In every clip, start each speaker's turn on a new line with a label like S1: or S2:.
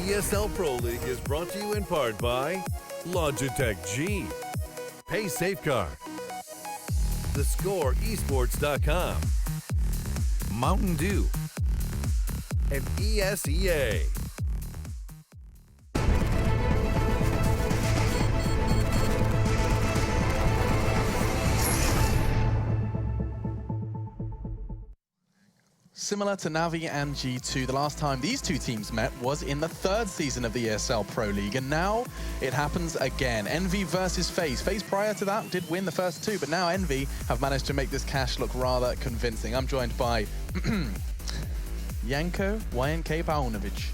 S1: ESL Pro League is brought to you in part by Logitech G, Pay Safeguard, TheScoreEsports.com, Mountain Dew, and ESEA.
S2: Similar to Navi and G2, the last time these two teams met was in the third season of the ESL Pro League, and now it happens again. EnVy versus FaZe. FaZe prior to that did win the first two, but now EnVy have managed to make this cash look rather convincing. I'm joined by Janko YNK Paunovic.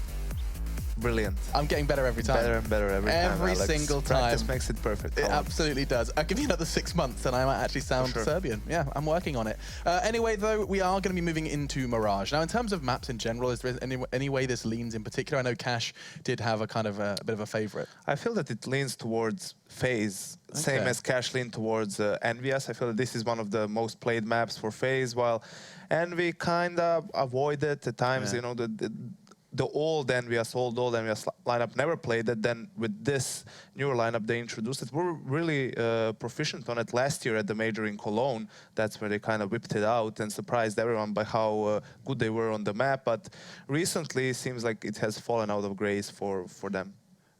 S3: Brilliant.
S2: I'm getting better every time.
S3: Better and better every time,
S2: Every
S3: Alex.
S2: single time.
S3: Practice makes it perfect.
S2: It absolutely does. I'll give you another 6 months and I might actually sound Serbian. Yeah, I'm working on it. Anyway, though, we are going to be moving into Mirage. Now, in terms of maps in general, is there any way this leans in particular? I know Cash did have a kind of a bit of a favorite.
S3: I feel that it leans towards FaZe, same as Cash leaned towards EnVyUs. I feel that this is one of the most played maps for FaZe, while EnVy kind of avoided at times, you know, the old EnVyUs lineup never played it. Then with this newer lineup they introduced it. We're really proficient on it last year at the major in Cologne. That's where they kind of whipped it out and surprised everyone by how good they were on the map. But recently it seems like it has fallen out of grace for them.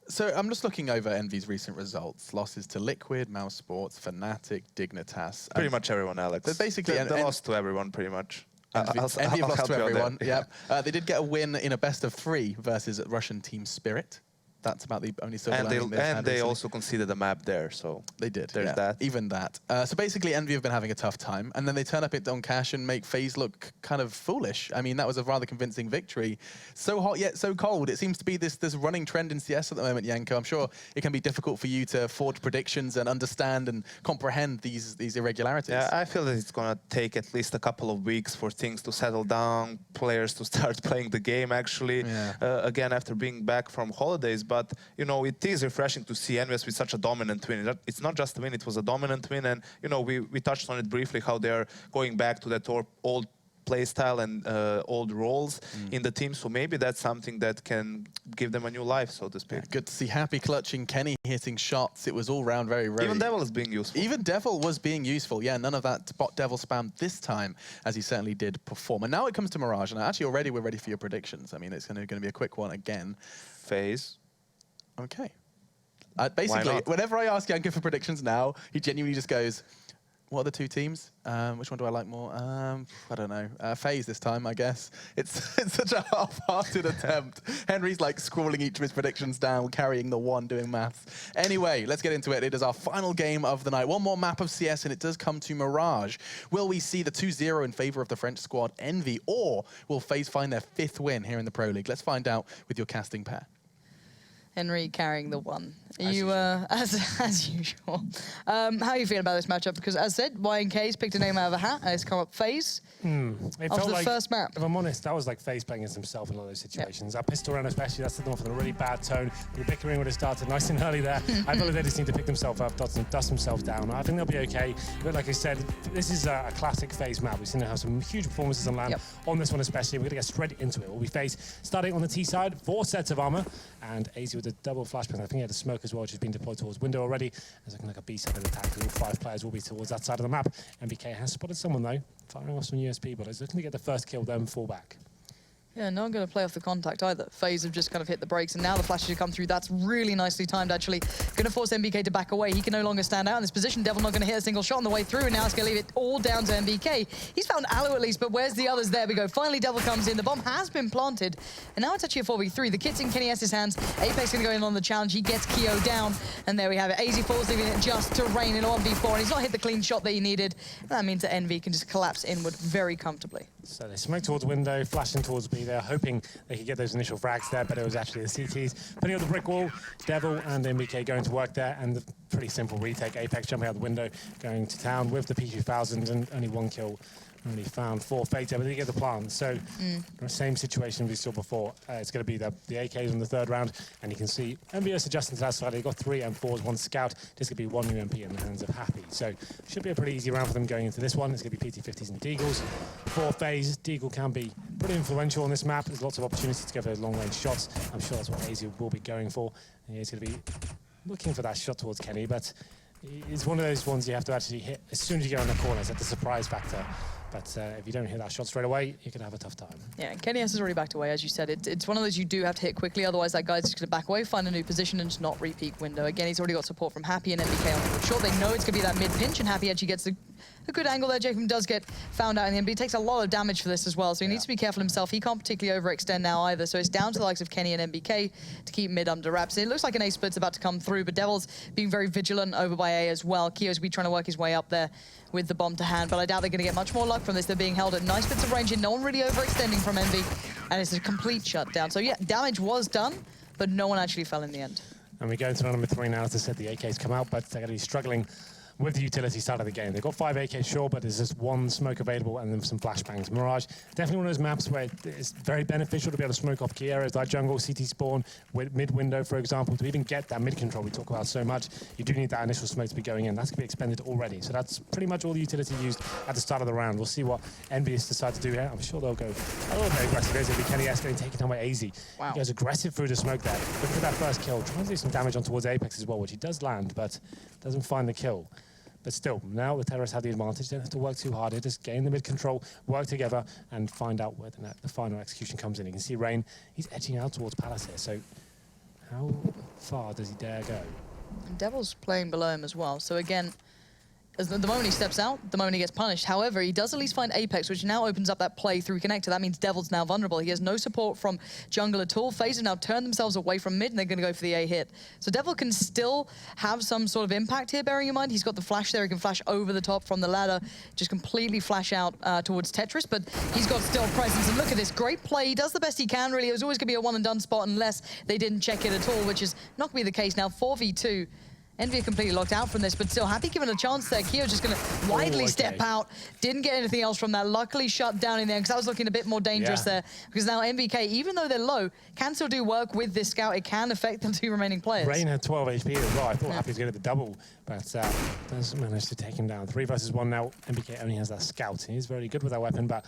S2: So I'm just looking over EnVy's recent results. Losses to Liquid, Mouse Sports, Fnatic, Dignitas.
S3: Pretty much everyone, Alex.
S2: But basically,
S3: they lost to everyone pretty much.
S2: EnVy have lost to everyone. Yep. They did get a win in a best-of-3 versus Russian team Spirit. That's about the only silver lining they've had
S3: they also conceded a map there, so
S2: they did.
S3: There's that.
S2: Even that. So basically, EnVy have been having a tough time, and then they turn up it on Cash and make FaZe look kind of foolish. I mean, that was a rather convincing victory. So hot yet so cold. It seems to be this running trend in CS at the moment, Janko. I'm sure it can be difficult for you to forge predictions and understand and comprehend these irregularities.
S3: Yeah, I feel that it's gonna take at least a couple of weeks for things to settle down, players to start playing the game actually again after being back from holidays. But you know, it is refreshing to see EnVyUs with such a dominant win. It's not just a win, it was a dominant win. And, you know, we touched on it briefly, how they're going back to that old play style and old roles in the team. So maybe that's something that can give them a new life, so to speak.
S2: Yeah, good to see Happy clutching, Kenny hitting shots. It was all round very.
S3: Even Devil is being useful.
S2: Even Devil was being useful. Yeah, none of that bot Devil spam this time, as he certainly did perform. And now it comes to Mirage. And actually already we're ready for your predictions. I mean, it's going to be a quick one again.
S3: FaZe.
S2: Okay. Basically, whenever I ask Janko for predictions now, he genuinely just goes, what are the two teams? Which one do I like more? I don't know. FaZe this time, I guess. It's such a half-hearted attempt. Henry's like scrawling each of his predictions down, carrying the one, doing maths. Anyway, let's get into it. It is our final game of the night. One more map of CS, and it does come to Mirage. Will we see the 2-0 in favor of the French squad, EnVy, or will FaZe find their 5th win here in the Pro League? Let's find out with your casting pair.
S4: Henry carrying the one. As usual. How are you feeling about this matchup? Because as said, YNK's picked a name out of a hat and it's come up FaZe.
S5: It felt like,
S4: first map.
S5: If I'm honest, that was like FaZe playing against himself in a lot of those situations. That pistol round especially, that set them off in a really bad tone. The bickering would have started nice and early there. I feel like they just need to pick themselves up, dust themselves down. I think they'll be okay. But like I said, this is a classic FaZe map. We've seen them have some huge performances on LAN. On this one especially, we're going to get straight into it. We'll be FaZe starting on the T side, 4 sets of armor, and AZ with a double flashbang. I think he had a smoke as well, which has been deployed towards window already. There's looking like a B-side attack. All 5 players will be towards that side of the map. MBK has spotted someone though, firing off some USP, but he's looking to get the first kill, then fall back.
S4: Yeah, not going to play off the contact either. FaZe have just kind of hit the brakes, and now the flashes have come through. That's really nicely timed, actually. Going to force MBK to back away. He can no longer stand out in this position. Devil not going to hit a single shot on the way through, and now it's going to leave it all down to MBK. He's found Alu at least, but where's the others? There we go. Finally, Devil comes in. The bomb has been planted, and now it's actually a 4v3. The kit's in Kenny S's hands. Apex going to go in on the challenge. He gets Keo down, and there we have it. AZ falls, leaving it just to rain in a 1v4, and he's not hit the clean shot that he needed. And that means that EnVy can just collapse inward very comfortably.
S5: So they smoke towards window, flashing towards B. They're hoping they could get those initial frags there, but it was actually the CTs putting up the brick wall. Devil and MBK going to work there, and the pretty simple retake. Apex jumping out the window, going to town with the P2000, and only 1 kill And he found 4 FaZe, but he didn't get the plant. So the same situation we saw before. It's going to be the AKs in the 3rd round, and you can see EnVyUs adjusting to that side. They've got 3 M4s, 1 scout. There's going to be 1 UMP in the hands of Happy. So should be a pretty easy round for them going into this one. It's going to be PT50s and Deagles. For FaZe, Deagle can be pretty influential on this map. There's lots of opportunities to go for long-range shots. I'm sure that's what AZ will be going for. And he's going to be looking for that shot towards Kenny, but it's one of those ones you have to actually hit as soon as you get on the corner. It's at the surprise factor. But if you don't hit that shot straight away, you could have a tough time. Yeah, and Kenny has already backed away, as you said. It's one of those you do have to hit quickly, otherwise that guy's just going to back away, find a new position, and just not re-peek window. Again, he's already got support from Happy and NBK on the short. They know it's going to be that mid-pinch, and Happy actually gets a good angle there. Jacob does get found out in the end, but he takes a lot of damage for this as well, so he needs to be careful himself. He can't particularly overextend now either, so it's down to the likes of Kenny and NBK to keep mid under wraps. It looks like an A split's about to come through, but Devil's being very vigilant over by A as well. Kio's be trying to work his way up there with the bomb to hand, but I doubt they're going to get much more luck from this. They're being held at nice bits of range and no one really overextending from Envy, and it's a complete shutdown. So yeah, damage was done, but no one actually fell in the end. And we go into number 3 now. As I said, the AKs come out, but they're going to be struggling with the utility side of the game. They've got 5 AKs, sure, but there's just 1 smoke available and then some flashbangs. Mirage, definitely one of those maps where it's very beneficial to be able to smoke off key areas like jungle, CT spawn, mid-window, for example, to even get that mid-control we talk about so much. You do need that initial smoke to be going in. That's going to be expended already. So that's pretty much all the utility used at the start of the round. We'll see what EnVyUs decide to do here. I'm sure they'll go a little bit aggressive. There's going to be Kenny S getting taken down by AZ. Wow. He goes aggressive through the smoke there. Look at that first kill. Trying to do some damage on towards Apex as well, which he does land, but doesn't find the kill. But still, now the terrorists have the advantage. They don't have to work too hard. They just gain the mid-control, work together, and find out where the final execution comes in. You can see Rain, he's edging out towards Palace here. So how far does he dare go? And Devil's playing below him as well. So again, as the moment he steps out, the moment he gets punished. However, he does at least find Apex, which now opens up that play through connector. That means Devil's now vulnerable. He has no support from jungle at all. FaZe have now turned themselves away from mid, and they're going to go for the A hit. So Devil can still have some sort of impact here, bearing in mind he's got the flash there. He can flash over the top from the ladder, just completely flash out towards Tetris, but he's got still presence. And look at this, great play. He does the best he can, really. It was always going to be a one-and-done spot unless they didn't check it at all, which is not going to be the case now. 4v2. Envy completely locked out from this, but still Happy given a chance there. Keo just going to widely step out. Didn't get anything else from that. Luckily shut down in there, because that was looking a bit more dangerous there. Because now MVK, even though they're low, can still do work with this scout. It can affect the 2 remaining players. Rain had 12 HP as well. I thought Happy was going to get the double, but does manage to take him down. 3 versus 1 now. MVK only has that scout. He's very good with that weapon, but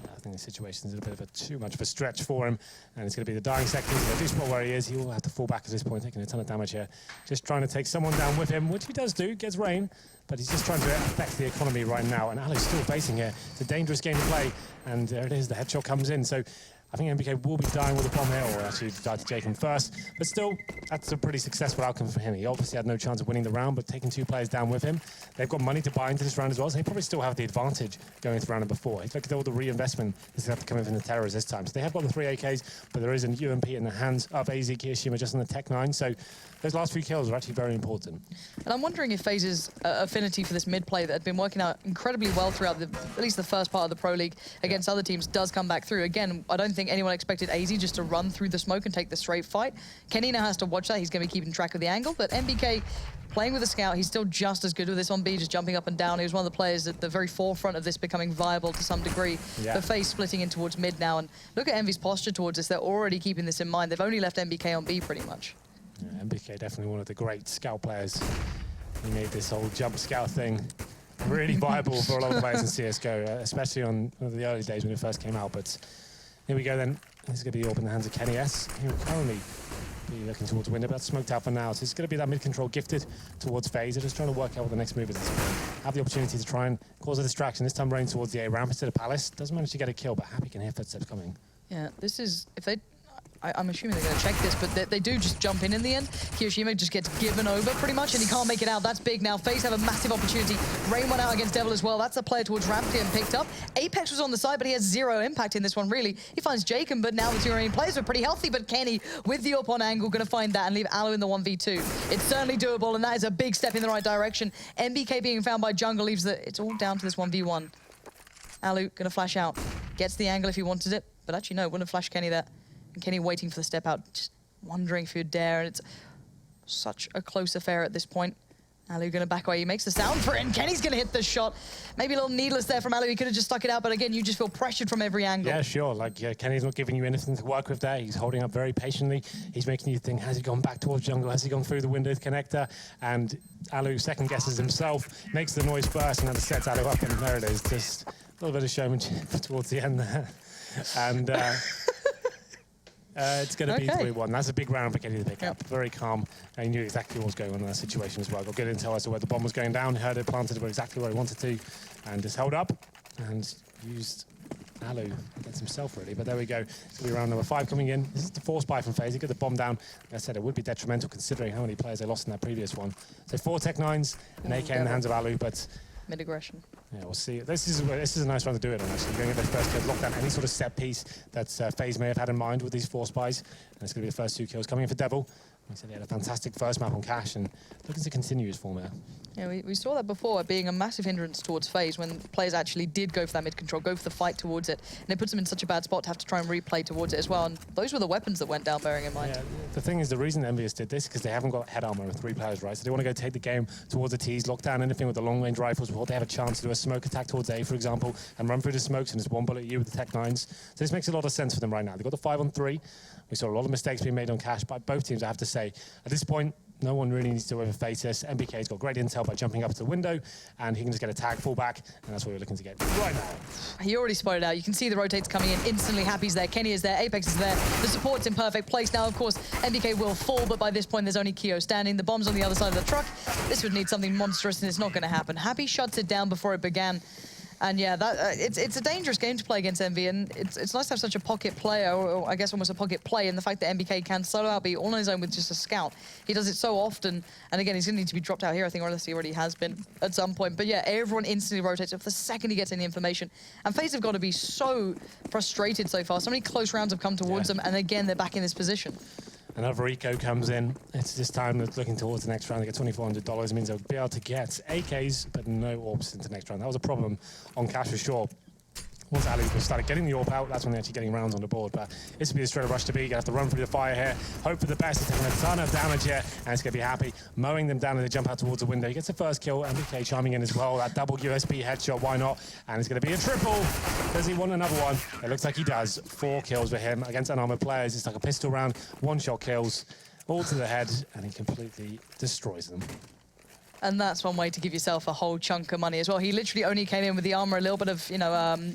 S5: I think the situation is a bit of too much of a stretch for him. And it's going to be the dying seconds. If they do spot where he is, he will have to fall back at this point, taking a ton of damage here. Just trying to take someone down with him, which he does do, gets Rain, but he's just trying to affect the economy right now. And Alu's still facing here. It's a dangerous game to play, and there it is, the headshot comes in. So I think MBK will be dying with a bomb here, or actually died to Jacob first. But still, that's a pretty successful outcome for him. He obviously had no chance of winning the round, but taking 2 players down with him. They've got money to buy into this round as well, so they probably still have the advantage going into the round number 4. It's like all the reinvestment is going to have to come in from the Terrors this time. So they have got the 3 AKs, but there is an UMP in the hands of AZ Kirishima just on the Tech 9. So those last few kills are actually very important. And I'm wondering if FaZe's affinity for this mid play that had been working out incredibly well throughout at least the first part of the Pro League against other teams does come back through. Again, I don't think anyone expected AZ just to run through the smoke and take the straight fight. Kenny now has to watch that. He's going to be keeping track of the angle, but MBK playing with a scout, he's still just as good with this on B, just jumping up and down. He was one of the players at the very forefront of this becoming viable to some degree. But FaZe splitting in towards mid now, and look at Envy's posture towards this. They're already keeping this in mind. They've only left MBK on B pretty much. Yeah, MBK definitely one of the great scout players. He made this whole jump scout thing really viable for a lot of players in CSGO, especially on the early days when it first came out. But here we go then. This is going to be all in the hands of Kenny S. He will currently be looking towards window, but that's smoked out for now. So it's going to be that mid-control gifted towards FaZe. They're just trying to work out what the next move is. Have the opportunity to try and cause a distraction. This time Rain towards the A ramp instead of Palace. Doesn't manage to get a kill, but Happy can hear footsteps coming. Yeah, this is... if they... I'm assuming they're going to check this, but they do just jump in the end. Kirishima just gets given over pretty much, and he can't make it out. That's big now. FaZe have a massive opportunity. Rain went out against Devil as well. That's a player towards ramp and picked up. Apex was on the side, but he has 0 impact in this one, really. He finds Jacob, but now the 2 remaining players are pretty healthy, but Kenny, with the up-on angle, going to find that and leave Alu in the 1v2. It's certainly doable, and that is a big step in the right direction. MBK being found by jungle leaves it's all down to this 1v1. Alu going to flash out. Gets the angle if he wanted it, but actually no, wouldn't have flashed Kenny there. And Kenny waiting for the step out, just wondering if he would dare, and it's such a close affair at this point.
S4: Alu going to back away. He makes the sound for it, and Kenny's going to hit the shot. Maybe a little needless there from Alu. He could have just stuck it out, but again, you just feel pressured from every angle.
S5: Yeah, sure. Like, Kenny's not giving you anything to work with there. He's holding up very patiently. He's making you think, has he gone back towards jungle? Has he gone through the window connector? And Alu second guesses himself, makes the noise first, and then sets Alu up, and there it is. Just a little bit of showmanship towards the end there. And it's going to be 3-1. That's a big round for Kenny to pick up. Very calm. And he knew exactly what was going on in that situation as well. Got good intel as to where the bomb was going down. Heard it, planted it exactly where he wanted to, and just held up and used Alu against himself, really. But there we go. It's going to be round number 5 coming in. This is the force buy from FaZe. He got the bomb down. Like I said, it would be detrimental considering how many players they lost in that previous one. So 4 Tech-9s, an AK in the hands of Alu, but
S4: mid-aggression.
S5: Yeah, we'll see. This is a nice round to do it on, actually. You're going to get those first kills, lock down any sort of set piece that FaZe may have had in mind with these force buys. And it's going to be the first 2 kills coming in for Devil. He said he had a fantastic first map on Cash and looking to continue his form there.
S4: Yeah, we saw that before being a massive hindrance towards FaZe when players actually did go for that mid-control, go for the fight towards it. And it puts them in such a bad spot to have to try and replay towards it as well. And those were the weapons that went down, bearing in mind.
S5: Yeah, the thing is, the reason EnVyUs did this is because they haven't got head armor with 3 players, right? So they want to go take the game towards the T's, lock down anything with the long-range rifles before they have a chance to do a smoke attack towards A, for example, and run through the smokes and just one bullet at you with the Tech-9s. So this makes a lot of sense for them right now. They've got the 5-on-3. We saw a lot of mistakes being made on Cash by both teams, I have to say. At this point, no one really needs to overface this. NBK's got great intel by jumping up to the window, and he can just get a tag fullback, and that's what we're looking to get right now.
S4: He already spotted out. You can see the rotates coming in instantly. Happy's there, Kenny is there, Apex is there. The support's in perfect place now. Of course, NBK will fall, but by this point, there's only Keo standing. The bomb's on the other side of the truck. This would need something monstrous, and it's not going to happen. Happy shuts it down before it began. And yeah, it's a dangerous game to play against Envy, and it's nice to have such a pocket player, or I guess almost a pocket play, and the fact that NBK can solo out be all on his own with just a scout. He does it so often, and again, he's going to need to be dropped out here, I think, or unless he already has been at some point. But yeah, everyone instantly rotates up the second he gets any information. And FaZe have got to be so frustrated so far. So many close rounds have come towards them, and again, they're back in this position.
S5: Another eco comes in. It's this time that's looking towards the next round. They get $2,400. It means they'll be able to get AKs, but no orbs into the next round. That was a problem on Cash for sure. Once Ali started getting the orb out, that's when they're actually getting rounds on the board. But this will be a straight rush to B. You're going to have to run through the fire here. Hope for the best. He's taking a ton of damage here, and it's going to be Happy. Mowing them down as they jump out towards the window. He gets the first kill. MBK chiming in as well. That double USB headshot, why not? And it's going to be a triple. Does he want another one? It looks like he does. 4 kills for him against unarmored players. It's like a pistol round. 1-shot kills. All to the head, and he completely destroys them.
S4: And that's one way to give yourself a whole chunk of money as well. He literally only came in with the armor, a little bit of,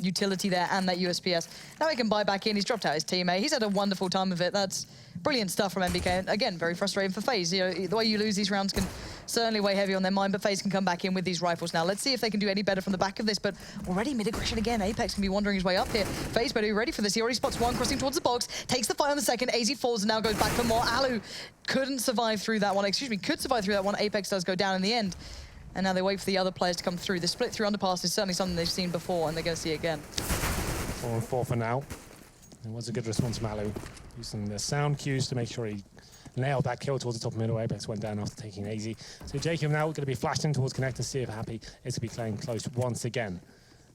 S4: utility there, and that USPS. Now he can buy back in. He's dropped out his teammate. He's had a wonderful time of it. That's brilliant stuff from MBK. And again, very frustrating for FaZe. The way you lose these rounds can certainly weigh heavy on their mind, but FaZe can come back in with these rifles now. Let's see if they can do any better from the back of this, but already mid-aggression again. Apex can be wandering his way up here. FaZe better be ready for this. He already spots one crossing towards the box, takes the fight on the second. AZ falls and now goes back for more. Alu couldn't survive through that one. Excuse me, could survive through that one. Apex does go down in the end. And now they wait for the other players to come through. The split through underpass is certainly something they've seen before, and they're going to see it again.
S5: 4-on-4 for now. It was a good response from Alu, using the sound cues to make sure he nailed that kill towards the top of middle. Apex went down after taking AZ. So Jacob now going to be flashed in towards Connector, see if Happy is to be playing close once again.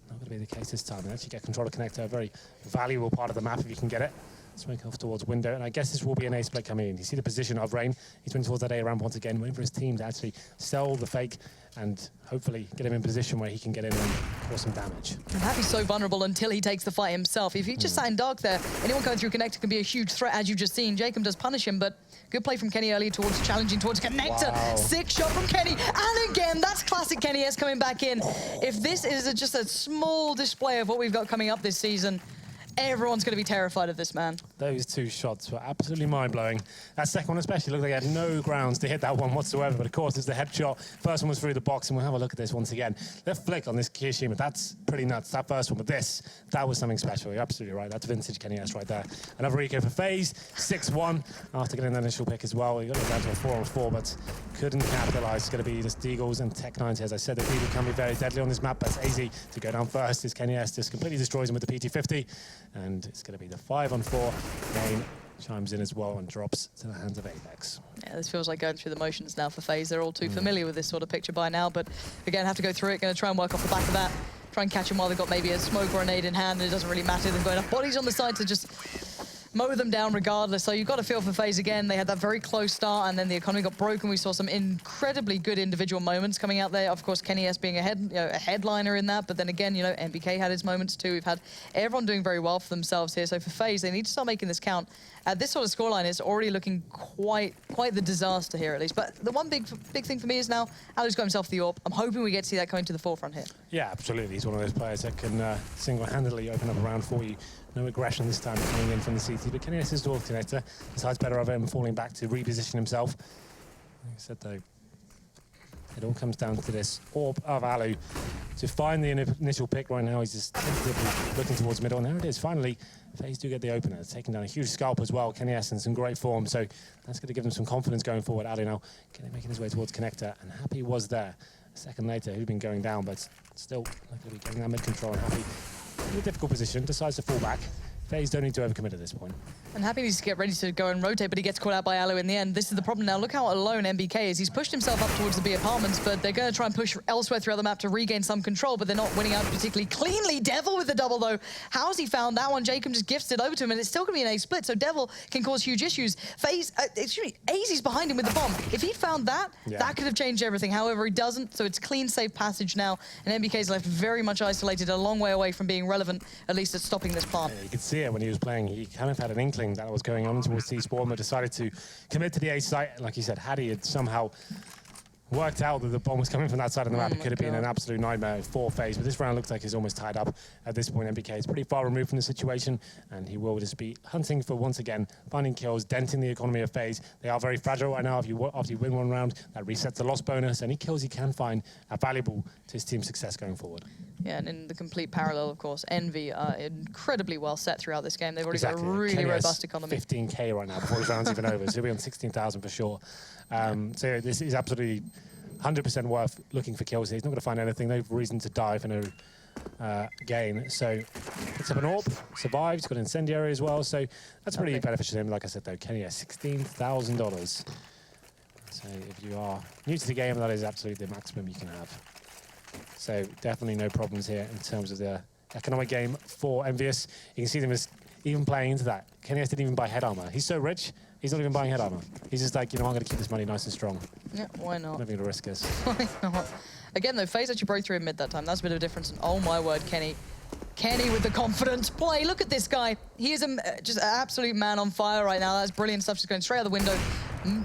S5: Not going to be the case this time. They actually get control of Connector, a very valuable part of the map if you can get it. Smoke off towards window, and I guess this will be an A split coming in. You see the position of Rain. He's running towards that A ramp once again, waiting for his team to actually sell the fake and hopefully get him in position where he can get in and cause some damage.
S4: And Happy's so vulnerable until he takes the fight himself. If he just sat in dark there, anyone going through Connector can be a huge threat, as you've just seen. Jacob does punish him, but good play from Kenny earlier towards challenging towards Connector.
S5: Wow.
S4: 6 shot from Kenny, and again, that's classic Kenny S coming back in. If this is just a small display of what we've got coming up this season, everyone's going to be terrified of this man.
S5: Those 2 shots were absolutely mind-blowing. That second one especially looked like he had no grounds to hit that one whatsoever, but of course it's the headshot. First one was through the box, and we'll have a look at this once again. Left flick on this Kirishima, that's pretty nuts, that first one, but that was something special. You're absolutely right, that's vintage Kenny S right there. Another eco for FaZe, 6-1 after getting that initial pick as well. He got it down to a 4-on-4, but couldn't capitalize. It's going to be just Deagles and Tech-9s. As I said, the Deagle can be very deadly on this map, but it's easy to go down first. As Kenny S just completely destroys him with the PT-50. And it's going to be the 5-on-4. Kane chimes in as well and drops to the hands of Apex.
S4: Yeah, this feels like going through the motions now for FaZe. They're all too familiar with this sort of picture by now, but again, have to go through it. Going to try and work off the back of that. Try and catch him while they've got maybe a smoke grenade in hand, and it doesn't really matter. They've got enough bodies on the side to just mow them down regardless. So you've got to feel for FaZe again. They had that very close start, and then the economy got broken. We saw some incredibly good individual moments coming out there. Of course, Kenny S being a headliner in that, but then again, NBK had his moments too. We've had everyone doing very well for themselves here. So for FaZe, they need to start making this count. At this sort of scoreline, it's already looking quite the disaster here, at least. But the one big thing for me is now Alu's got himself the AWP. I'm hoping we get to see that coming to the forefront here.
S5: Yeah, absolutely. He's one of those players that can single-handedly open up a round for you. No aggression this time coming in from the CT, but Kenny S is the Dwarf Connector. Decides better of him falling back to reposition himself. Like I said, though, it all comes down to this AWP of Alu to find the initial pick. Right now, he's just tentatively looking towards middle, and there it is. Finally, FaZe do get the opener. It's taking down a huge scalp as well. Kenny S in some great form, so that's going to give them some confidence going forward. Alu now making his way towards Connector, and Happy was there. A second later, he'd been going down, but still not going to be getting that mid control. And Happy in a difficult position, decides to fall back. FaZe don't need to overcommit at this point.
S4: And Happy needs to get ready to go and rotate, but he gets caught out by Alu in the end. This is the problem now. Look how alone MBK is. He's pushed himself up towards the B apartments, but they're going to try and push elsewhere throughout the map to regain some control, but they're not winning out particularly cleanly. Devil with the double, though. How's he found that one? Jacob just gifts it over to him, and it's still going to be an A split, so Devil can cause huge issues. FaZe, AZ's behind him with the bomb. If he'd found that, that could have changed everything. However, he doesn't, so it's clean, safe passage now, and MBK's left very much isolated, a long way away from being relevant, at least at stopping this plant.
S5: Yeah, you could see it when he was playing. He kind of had an inkling that was going on towards T-Spawn, but decided to commit to the A site. Like you said, had he had somehow worked out that the bomb was coming from that side of the map, it could have been an absolute nightmare for FaZe. But this round looks like he's almost tied up at this point. MBK is pretty far removed from the situation, and he will just be hunting for, once again, finding kills, denting the economy of FaZe. They are very fragile right now. After you win one round, that resets the loss bonus. Any kills he can find are valuable to his team's success going forward.
S4: Yeah, and in the complete parallel, of course, Envy are incredibly well set throughout this game. They've already got a really robust economy.
S5: 15K right now before the round's even over, so he'll be on 16,000 for sure. So this is absolutely 100% worth looking for kills here. He's not going to find anything, no reason to die for no gain. So picks up an AWP, survives, got an incendiary as well, so that's pretty beneficial to him. Like I said though, Kenny has $16,000. So if you are new to the game, that is absolutely the maximum you can have. So definitely no problems here in terms of the economic game for EnVyUs. You can see them as even playing into that. Kenny S didn't even buy head armor. He's so rich, he's not even buying head armor. He's just like, I'm going to keep this money nice and strong.
S4: Yeah, why not?
S5: I'm not going to risk this.
S4: Why not? Again, though, FaZe actually broke through in mid that time. That's a bit of a difference. And oh my word, Kenny with the confidence play. Look at this guy. He is just an absolute man on fire right now. That's brilliant stuff. Just going straight out the window.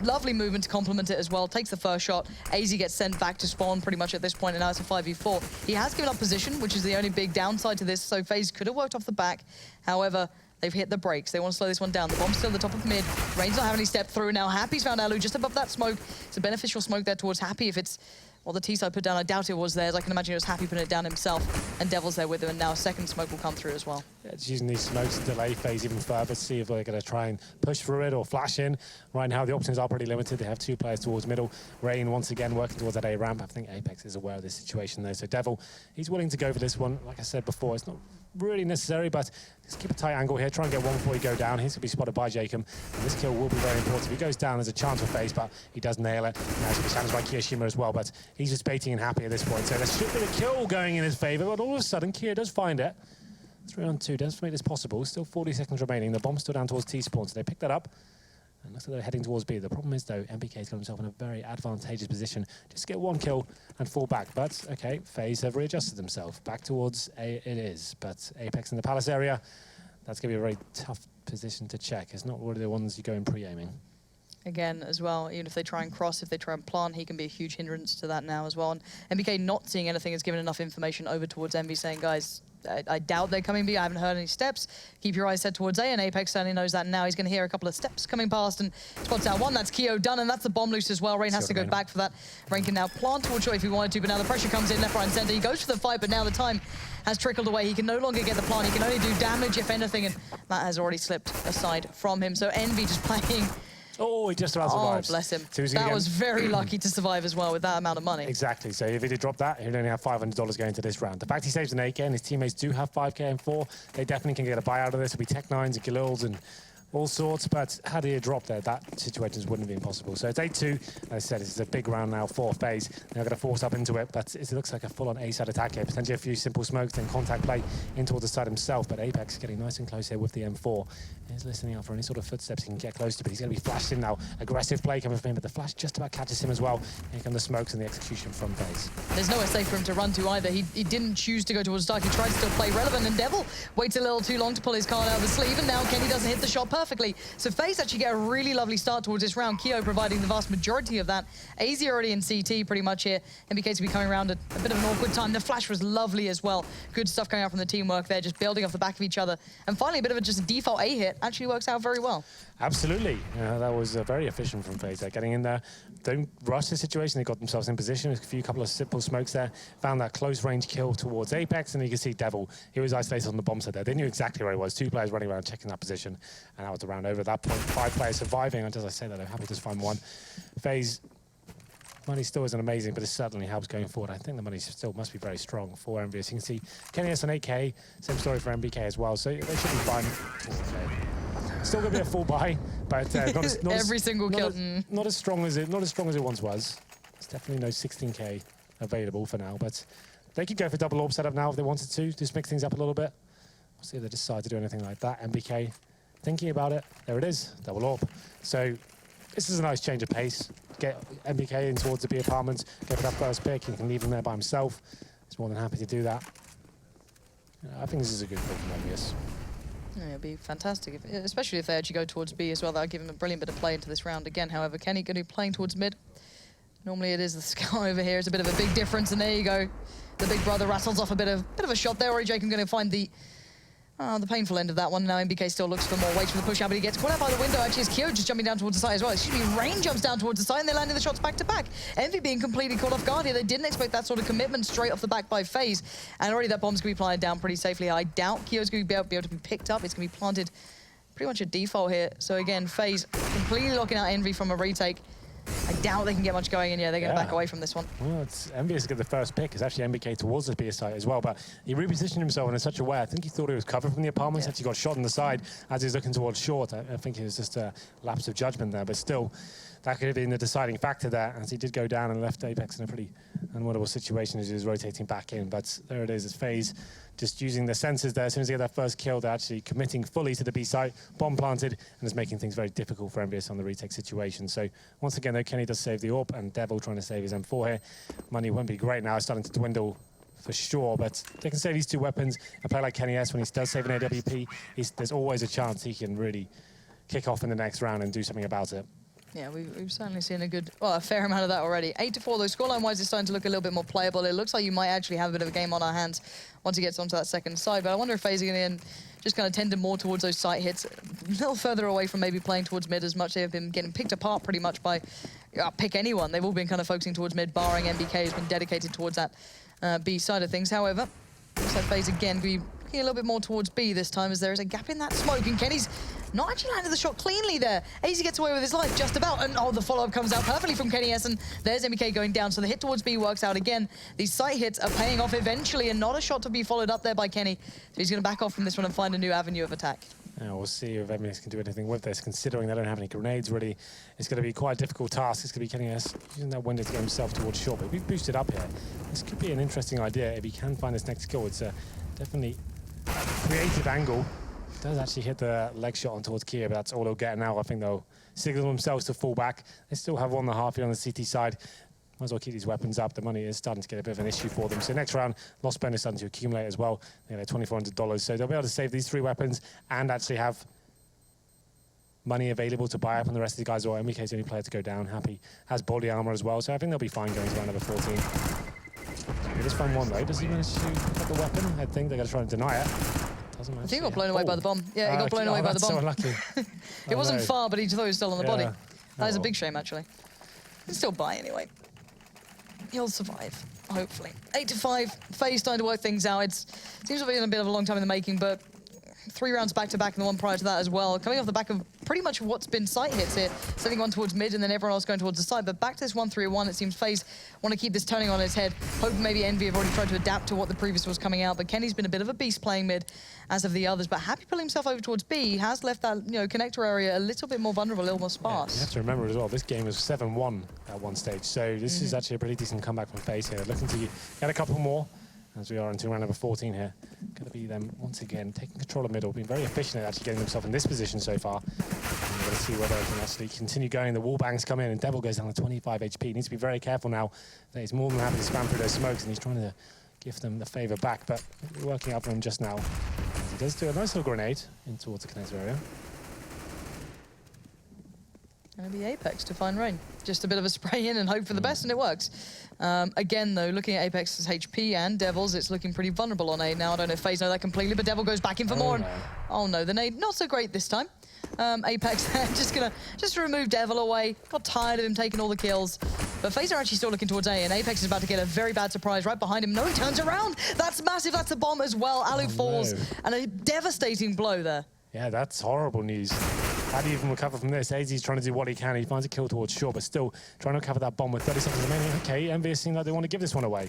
S4: Lovely movement to complement it as well. Takes the first shot. AZ gets sent back to spawn pretty much at this point, and now it's a 5v4. He has given up position, which is the only big downside to this, so FaZe could have worked off the back. However, they've hit the brakes. They want to slow this one down. The bomb's still at the top of mid. Rain's not having any step through now. Happy's found Alu just above that smoke. It's a beneficial smoke there towards Happy. If it's the T-side put down, I doubt it was theirs. I can imagine it was Happy putting it down himself, and Devil's there with him, and now a second smoke will come through as well.
S5: Yeah, just using these smokes to delay FaZe even further, see if they're going to try and push through it or flash in. Right now, the options are pretty limited. They have two players towards middle. Rain, once again, working towards that A ramp. I think Apex is aware of this situation, though. So Devil, he's willing to go for this one. Like I said before, it's not really necessary, but just keep a tight angle here. Try and get one before you go down. He's going to be spotted by Jacob, and this kill will be very important. If he goes down, there's a chance for FaZe, but he does nail it. Now he's going to be challenged by Kiyashima as well, but he's just baiting and Happy at this point. So there should be a kill going in his favor, but all of a sudden, Kia does find it. 3-on-2 does make this possible. Still 40 seconds remaining. The bomb's still down towards T-spawn, so they pick that up. And looks like they're heading towards B. The problem is, though, MBK's got himself in a very advantageous position. Just get one kill and fall back. But, okay, FaZe have readjusted themselves. Back towards A it is. But Apex in the Palace area, that's going to be a very tough position to check. It's not one of the ones you go in pre-aiming. Again,
S4: as well, even if they try and cross, if they try and plant, he can be a huge hindrance to that now as well. And MBK not seeing anything has given enough information over towards Envy, saying, guys, I doubt they're coming B. I haven't heard any steps. Keep your eyes set towards A, and Apex certainly knows that now. He's going to hear a couple of steps coming past and spots out one. That's Keo done, and that's the bomb loose as well. Rain has to go back for that. Rain can now plant towards Joy if he wanted to, but now the pressure comes in left, right, and center. He goes for the fight, but now the time has trickled away. He can no longer get the plant. He can only do damage, if anything, and that has already slipped aside from him. So Envy just playing.
S5: Oh, he just about survives.
S4: Oh, bless him.
S5: So
S4: that was very lucky to survive as well with that amount of money.
S5: Exactly. So if he did drop that, he'd only have $500 going into this round. The fact he saves an AK and his teammates do have 5K and 4, they definitely can get a buy out of this. It'll be Tech9s and Galils and all sorts, but had he dropped there, that situation wouldn't have been possible. So it's 8-2. As I said, it's a big round now for FaZe. They're going to force up into it, but it looks like a full-on A-side attack here. Potentially a few simple smokes, then contact play in towards the side himself, but Apex getting nice and close here with the M4. He's listening out for any sort of footsteps he can get close to, but he's going to be flashed in now. Aggressive play coming from him, but the flash just about catches him as well. Here come the smokes and the execution from FaZe.
S4: There's nowhere safe for him to run to either. He didn't choose to go towards Dark. He tried to still play relevant, and Devil waits a little too long to pull his card out of the sleeve, and now Kenny doesn't hit the shot perfectly. So FaZe actually get a really lovely start towards this round. Keo providing the vast majority of that. AZ already in CT pretty much here. NBK to be coming around at a bit of an awkward time. The flash was lovely as well. Good stuff coming out from the teamwork there, just building off the back of each other. And finally, a bit of just a default A hit actually works out very well.
S5: Absolutely. That was very efficient from FaZe there. Getting in there, don't rush the situation. They got themselves in position. A couple of simple smokes there. Found that close range kill towards Apex, and you can see Devil. He was isolated on the bomb side there. They knew exactly where he was. 2 players running around checking that position, and that was the round over. At that point, 5 players surviving. And as I say that, I'm happy to just find one. FaZe money still isn't amazing, but it certainly helps going forward. I think the money still must be very strong for EnVyUs. You can see Kenny S on 8K. Same story for MBK as well. So they should be fine. Still going to be a full buy, but not
S4: every single kill.
S5: Not as strong as it once was. There's definitely no 16K available for now, but they could go for double orb setup now if they wanted to. Just mix things up a little bit. We'll see if they decide to do anything like that. MBK thinking about it. There it is, double orb. So this is a nice change of pace. Get MBK in towards the B apartments, go for that first pick. He can leave him there by himself. He's more than happy to do that. I think this is a good pick from EnVyUs.
S4: Yeah, it'd be fantastic, especially if they actually go towards B as well. That would give him a brilliant bit of play into this round again. However, Kenny going to be playing towards mid. Normally it is the scout over here. It's a bit of a big difference, and there you go. The big brother rattles off a bit of a shot there. Ori Jacob going to find the painful end of that one. Now MBK still looks for more, waits for the push out, but he gets caught out by the window. Actually, it's Kyo just jumping down towards the side as well. Excuse me, Rain jumps down towards the side, and they're landing the shots back to back. Envy being completely caught off guard here. They didn't expect that sort of commitment straight off the back by FaZe, and already that bomb's going to be planted down pretty safely. I doubt Kyo's going to be able to be picked up. It's going to be planted pretty much a default here. So again, FaZe completely locking out Envy from a retake. I doubt they can get much going, and yeah, they're going to back away from this one.
S5: Well, it's EnVyUs to get the first pick. It's actually MBK towards the B side as well, but he repositioned himself in such a way. I think he thought he was covered from the apartments. Actually got shot on the side as he was looking towards short. I think it was just a lapse of judgment there, but still, that could have been the deciding factor there, as he did go down and left Apex in a pretty unwinnable situation as he was rotating back in. But there it is, it's FaZe just using the senses there. As soon as they get that first kill, they're actually committing fully to the B site, bomb planted, and it's making things very difficult for EnVyUs on the retake situation. So once again, though, Kenny does save the AWP, and Devil trying to save his M4 here. Money won't be great now, it's starting to dwindle for sure, but they can save these 2 weapons. A player like Kenny S, when he does save an AWP, there's always a chance he can really kick off in the next round and do something about it.
S4: Yeah, we've certainly seen a fair amount of that already. 8-4, though. Scoreline-wise, it's starting to look a little bit more playable. It looks like you might actually have a bit of a game on our hands once he gets onto that second side. But I wonder if FaZe are going to just kind of tend more towards those site hits, a little further away from maybe playing towards mid as much. They've been getting picked apart pretty much by pick anyone. They've all been kind of focusing towards mid, barring MBK has been dedicated towards that B side of things. However, looks like FaZe again be looking a little bit more towards B this time, as there is a gap in that smoke, and Kenny's not actually landed the shot cleanly there. AZ gets away with his life just about, and the follow-up comes out perfectly from Kenny S, and there's MBK going down, so the hit towards B works out again. These sight hits are paying off eventually, and not a shot to be followed up there by Kenny, so he's going to back off from this one and find a new avenue of attack.
S5: Yeah, we'll see if EnVyUs can do anything with this, considering they don't have any grenades really. It's going to be quite a difficult task. It's going to be Kenny S using that window to get himself towards short, but we've boosted up here. This could be an interesting idea if he can find his next kill. It's a definitely creative angle. Does actually hit the leg shot on towards Kia, but that's all they'll get now. I think they'll signal themselves to fall back. They still have 1.5 here on the CT side. Might as well keep these weapons up. The money is starting to get a bit of an issue for them. So next round, loss bonus starting to accumulate as well. You know, $2,400. So they'll be able to save these 3 weapons and actually have money available to buy up on the rest of the guys. Or MBK is the only player to go down. Happy has body armor as well. So I think they'll be fine going to round number 14. He just found one though. Does he manage to get the weapon? I think they're going to try and deny it.
S4: I think he got blown away by the bomb. Yeah, he got blown away by the bomb.
S5: So unlucky.
S4: It wasn't far, but he thought he was still on the body.
S5: Yeah.
S4: That is a big shame, actually. He'll still buy anyway. He'll survive, hopefully. 8-5, FaZe starting to work things out. It seems to be a bit of a long time in the making, but 3 rounds back-to-back and the one prior to that as well. Coming off the back of pretty much what's been site hits here. Sending one towards mid and then everyone else going towards the side. But back to this 1-3-1, it seems FaZe want to keep this turning on its head. Hoping maybe Envy have already tried to adapt to what the previous was coming out. But Kenny's been a bit of a beast playing mid, as of the others. But Happy pulling himself over towards B. He has left that connector area a little bit more vulnerable, a little more sparse.
S5: Yeah, you have to remember as well, this game was 7-1 at one stage. So this is actually a pretty decent comeback from FaZe here. Looking to get a couple more, as we are into round number 14 here. Going to be them, once again, taking control of middle, being very efficient at actually getting themselves in this position so far. And we're going to see whether they can actually continue going. The wall bangs come in, and Devil goes down to 25 HP. He needs to be very careful now. He's more than happy to spam through those smokes, and he's trying to give them the favor back, but working out for him just now. He does do a nice little grenade in towards the connector area.
S4: Going to be Apex to find Rain. Just a bit of a spray in and hope for the best, and it works. Again, though, looking at Apex's HP and Devil's, it's looking pretty vulnerable on A now. I don't know if FaZe know that completely, but Devil goes back in for more.
S5: No.
S4: Oh no, the nade not so great this time. Apex just to remove Devil away. Got tired of him taking all the kills. But FaZe are actually still looking towards A, and Apex is about to get a very bad surprise right behind him. No, he turns around. That's massive. That's a bomb as well. Alu falls, and a devastating blow there.
S5: Yeah, that's horrible news. How do you even recover from this? AZ's trying to do what he can. He finds a kill towards short, but still trying to recover that bomb with 30 seconds remaining. Okay, EnVyUs seem like they want to give this one away.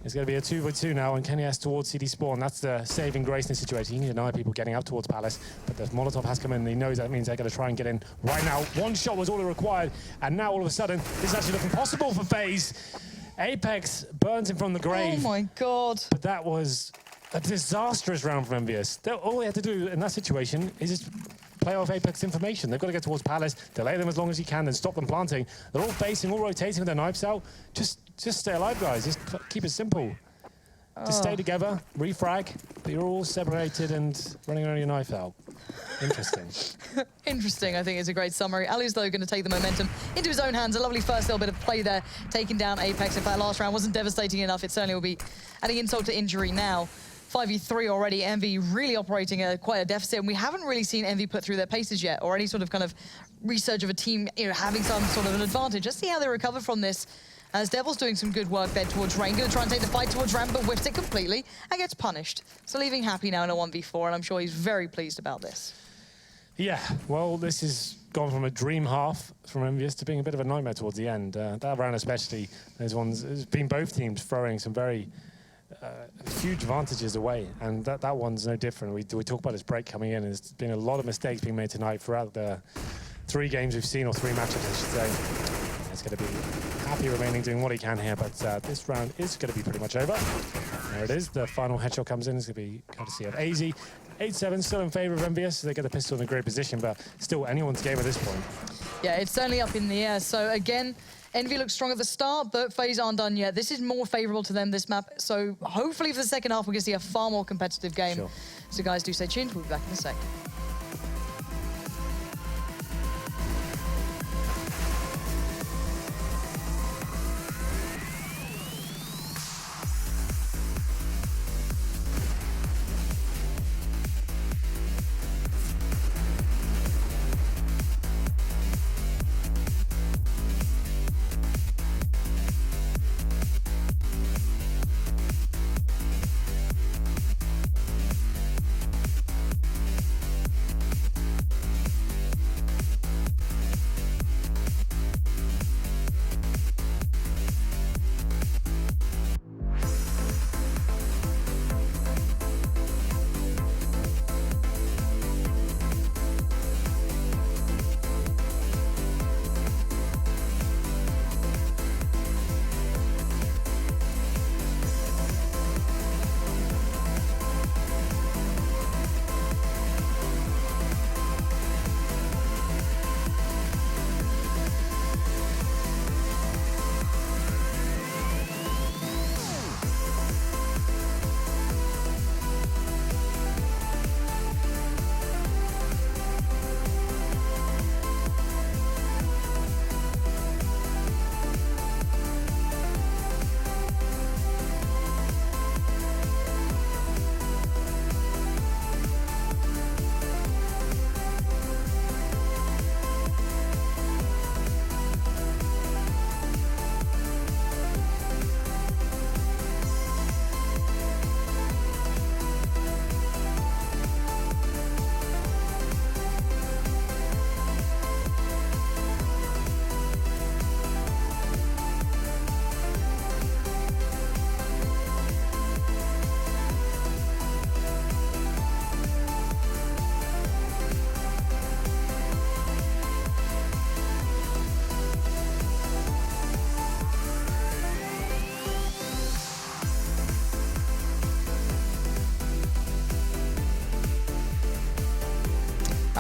S5: It's going to be a 2v2 now, and Kenny has towards CD Spawn. That's the saving grace in this situation. You need to know people getting up towards Palace, but the Molotov has come in, and he knows that means they're going to try and get in right now. One shot was all it required, and now all of a sudden, this is actually looking possible for FaZe. Apex burns him from the grave.
S4: Oh my god.
S5: But that was a disastrous round from EnVyUs. All they had to do in that situation is just play off Apex information. They've got to get towards Palace, delay them as long as you can, and stop them planting. They're all facing, all rotating with their knives out. Just stay alive, guys. Just keep it simple. Just stay together, refrag, but you're all separated and running around your knife out. Interesting.
S4: Interesting, I think is a great summary. Alu's, though, going to take the momentum into his own hands. A lovely first little bit of play there, taking down Apex. If that last round wasn't devastating enough, it certainly will be adding insult to injury now. 5v3 already, Envy really operating at quite a deficit, and we haven't really seen Envy put through their paces yet, or any sort of kind of resurge of a team having some sort of an advantage. Let's see how they recover from this, as Devil's doing some good work there towards Rain. Going to try and take the fight towards Ram, but whiffs it completely and gets punished. So leaving Happy now in a 1v4, and I'm sure he's very pleased about this.
S5: Yeah, well, this has gone from a dream half from EnVyUs to being a bit of a nightmare towards the end. That round especially, those ones, it's been both teams throwing some very huge advantages away, and that one's no different. We talk about this break coming in, and there's been a lot of mistakes being made tonight throughout the 3 games we've seen, or 3 matchups, I should say. It's going to be Happy remaining, doing what he can here, but this round is going to be pretty much over. There it is, the final headshot comes in. It's going to be courtesy of AZ. 8-7 still in favour of EnVyUs, so they get the pistol in a great position, but still anyone's game at this point.
S4: Yeah, it's certainly up in the air. So again, Envy looks strong at the start, but FaZe aren't done yet. This is more favourable to them, this map. So hopefully for the second half, we're going to see a far more competitive game.
S5: Sure.
S4: So guys, do stay tuned. We'll be back in a sec.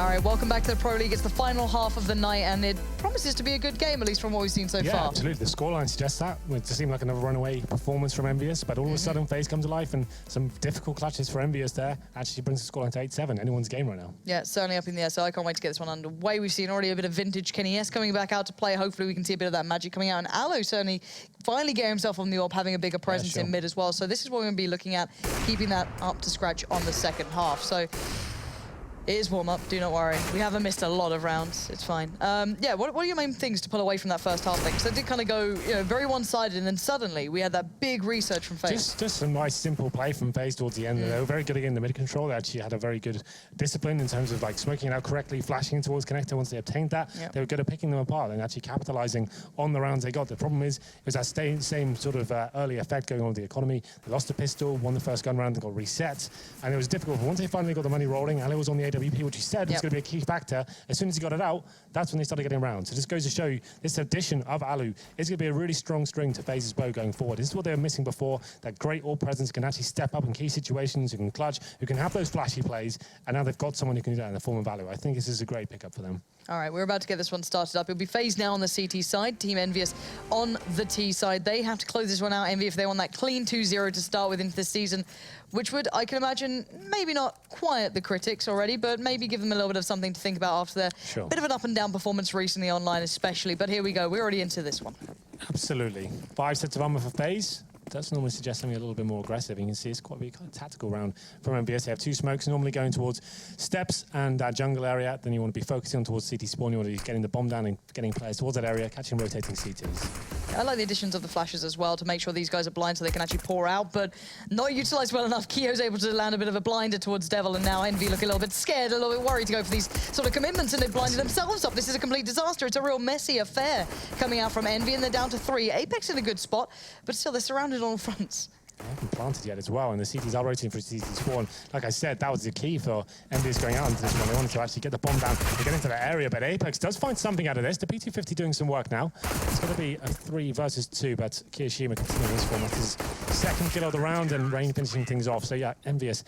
S4: right, welcome back to the Pro League. It's the final half of the night, and it promises to be a good game, at least from what we've seen so
S5: Yeah,
S4: far.
S5: absolutely. The scoreline suggests that. It seemed like another runaway performance from EnVyUs, but all of a sudden, FaZe come to life, and some difficult clutches for EnVyUs there actually brings the scoreline to 8-7. Anyone's game right now.
S4: Yeah, certainly up in the air, so I can't wait to get this one underway. We've seen already a bit of vintage Kenny S coming back out to play. Hopefully we can see a bit of that magic coming out, and Aloe certainly finally getting himself on the AWP, having a bigger presence in mid as well. So this is what we're going to be looking at, keeping that up to scratch on the second half. So it is warm-up, do not worry. We haven't missed a lot of rounds, it's fine. Yeah, what are your main things to pull away from that first half thing? Because it did kind of go, very one-sided, and then suddenly we had that big research from FaZe.
S5: Just some nice, simple play from FaZe towards the end. They were very good again in the mid control. They actually had a very good discipline in terms of like smoking it out correctly, flashing towards connector once they obtained that.
S4: Yep.
S5: They were good at picking them apart and actually capitalizing on the rounds they got. The problem is, it was that same sort of early effect going on with the economy. They lost a pistol, won the first gun round, and got reset. And it was difficult. But once they finally got the money rolling, Ali was on the AWP, which he said was going to be a key factor. As soon as he got it out, that's when they started getting around. So this goes to show you this addition of Alu is going to be a really strong string to FaZe's bow going forward. This is what they were missing before. That great all presence can actually step up in key situations, who can clutch, who can have those flashy plays, and now they've got someone who can do that in the form of Alu. I think this is a great pickup for them.
S4: All right, we're about to get this one started up. It'll be FaZe now on the CT side, Team EnVyUs on the T side. They have to close this one out, Envy, if they want that clean 2-0 to start with into this season, which would, I can imagine, maybe not quiet the critics already, but maybe give them a little bit of something to think about after their bit of an up-and-down performance recently online especially. But here we go, we're already into this one.
S5: Absolutely. 5 sets of armor for FaZe. Does normally suggest something a little bit more aggressive. You can see it's quite a tactical round from EnVyUs. They have 2 smokes, normally going towards steps and that jungle area. Then you want to be focusing on towards CT spawn. You want to be getting the bomb down and getting players towards that area, catching rotating CTs.
S4: I like the additions of the flashes as well to make sure these guys are blind so they can actually pour out, but not utilized well enough. Kio's able to land a bit of a blinder towards Devil, and now Envy look a little bit scared, a little bit worried to go for these sort of commitments, and they've blinded themselves up. This is a complete disaster. It's a real messy affair coming out from Envy, and they're down to 3. Apex in a good spot, but still they're surrounded on all fronts.
S5: They haven't planted yet as well, and the CTs are rotating for CT spawn. Like I said, that was the key for EnVyUs going out into this one. They wanted to actually get the bomb down and get into that area, but Apex does find something out of this. The P250 doing some work now. It's going to be a 3 versus 2, but Kiyoshima continuing his form. That's his second kill of the round, and Rain finishing things off. So yeah, EnVyUs.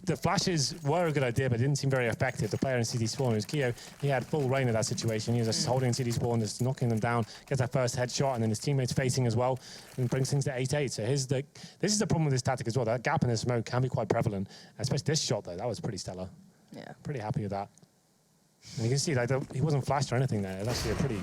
S5: The flashes were a good idea, but didn't seem very effective. The player in CT spawn, was Kio, he had full reign of that situation. He was just holding CT spawn, just knocking them down, gets that first headshot, and then his teammates facing as well, and brings things to 8-8. So this is the problem with this tactic as well. That gap in the smoke can be quite prevalent, especially this shot, though. That was pretty stellar.
S4: Yeah.
S5: Pretty happy with that. And you can see, like, he wasn't flashed or anything there. It was actually a pretty...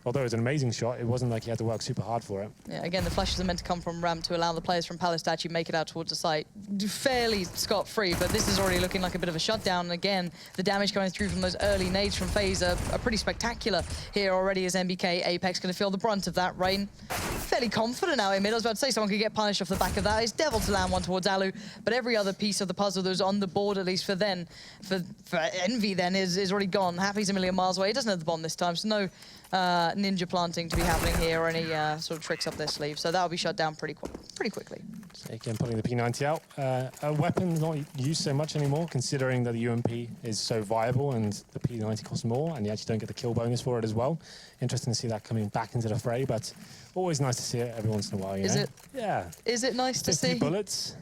S5: Although it was an amazing shot, it wasn't like he had to work super hard for it.
S4: Yeah, again, the flashes are meant to come from ramp to allow the players from Palace to actually make it out towards the site fairly scot-free, but this is already looking like a bit of a shutdown. And again, the damage coming through from those early nades from FaZe are pretty spectacular here already as MBK. Apex going to feel the brunt of that. Rain fairly confident now in mid. I was about to say someone could get punished off the back of that. It's Devil to land one towards Alu, but every other piece of the puzzle that was on the board, at least for Envy then, is already gone. Happy's a million miles away. He doesn't have the bomb this time, so no ninja planting to be happening here or any sort of tricks up their sleeve. So that'll be shut down pretty quickly.
S5: So again, putting the P90 out. A weapon not used so much anymore, considering that the UMP is so viable and the P90 costs more, and you actually don't get the kill bonus for it as well. Interesting to see that coming back into the fray, but always nice to see it every once in a while, you know?
S4: It?
S5: Yeah.
S4: Is it nice to
S5: 50
S4: see?
S5: bullets.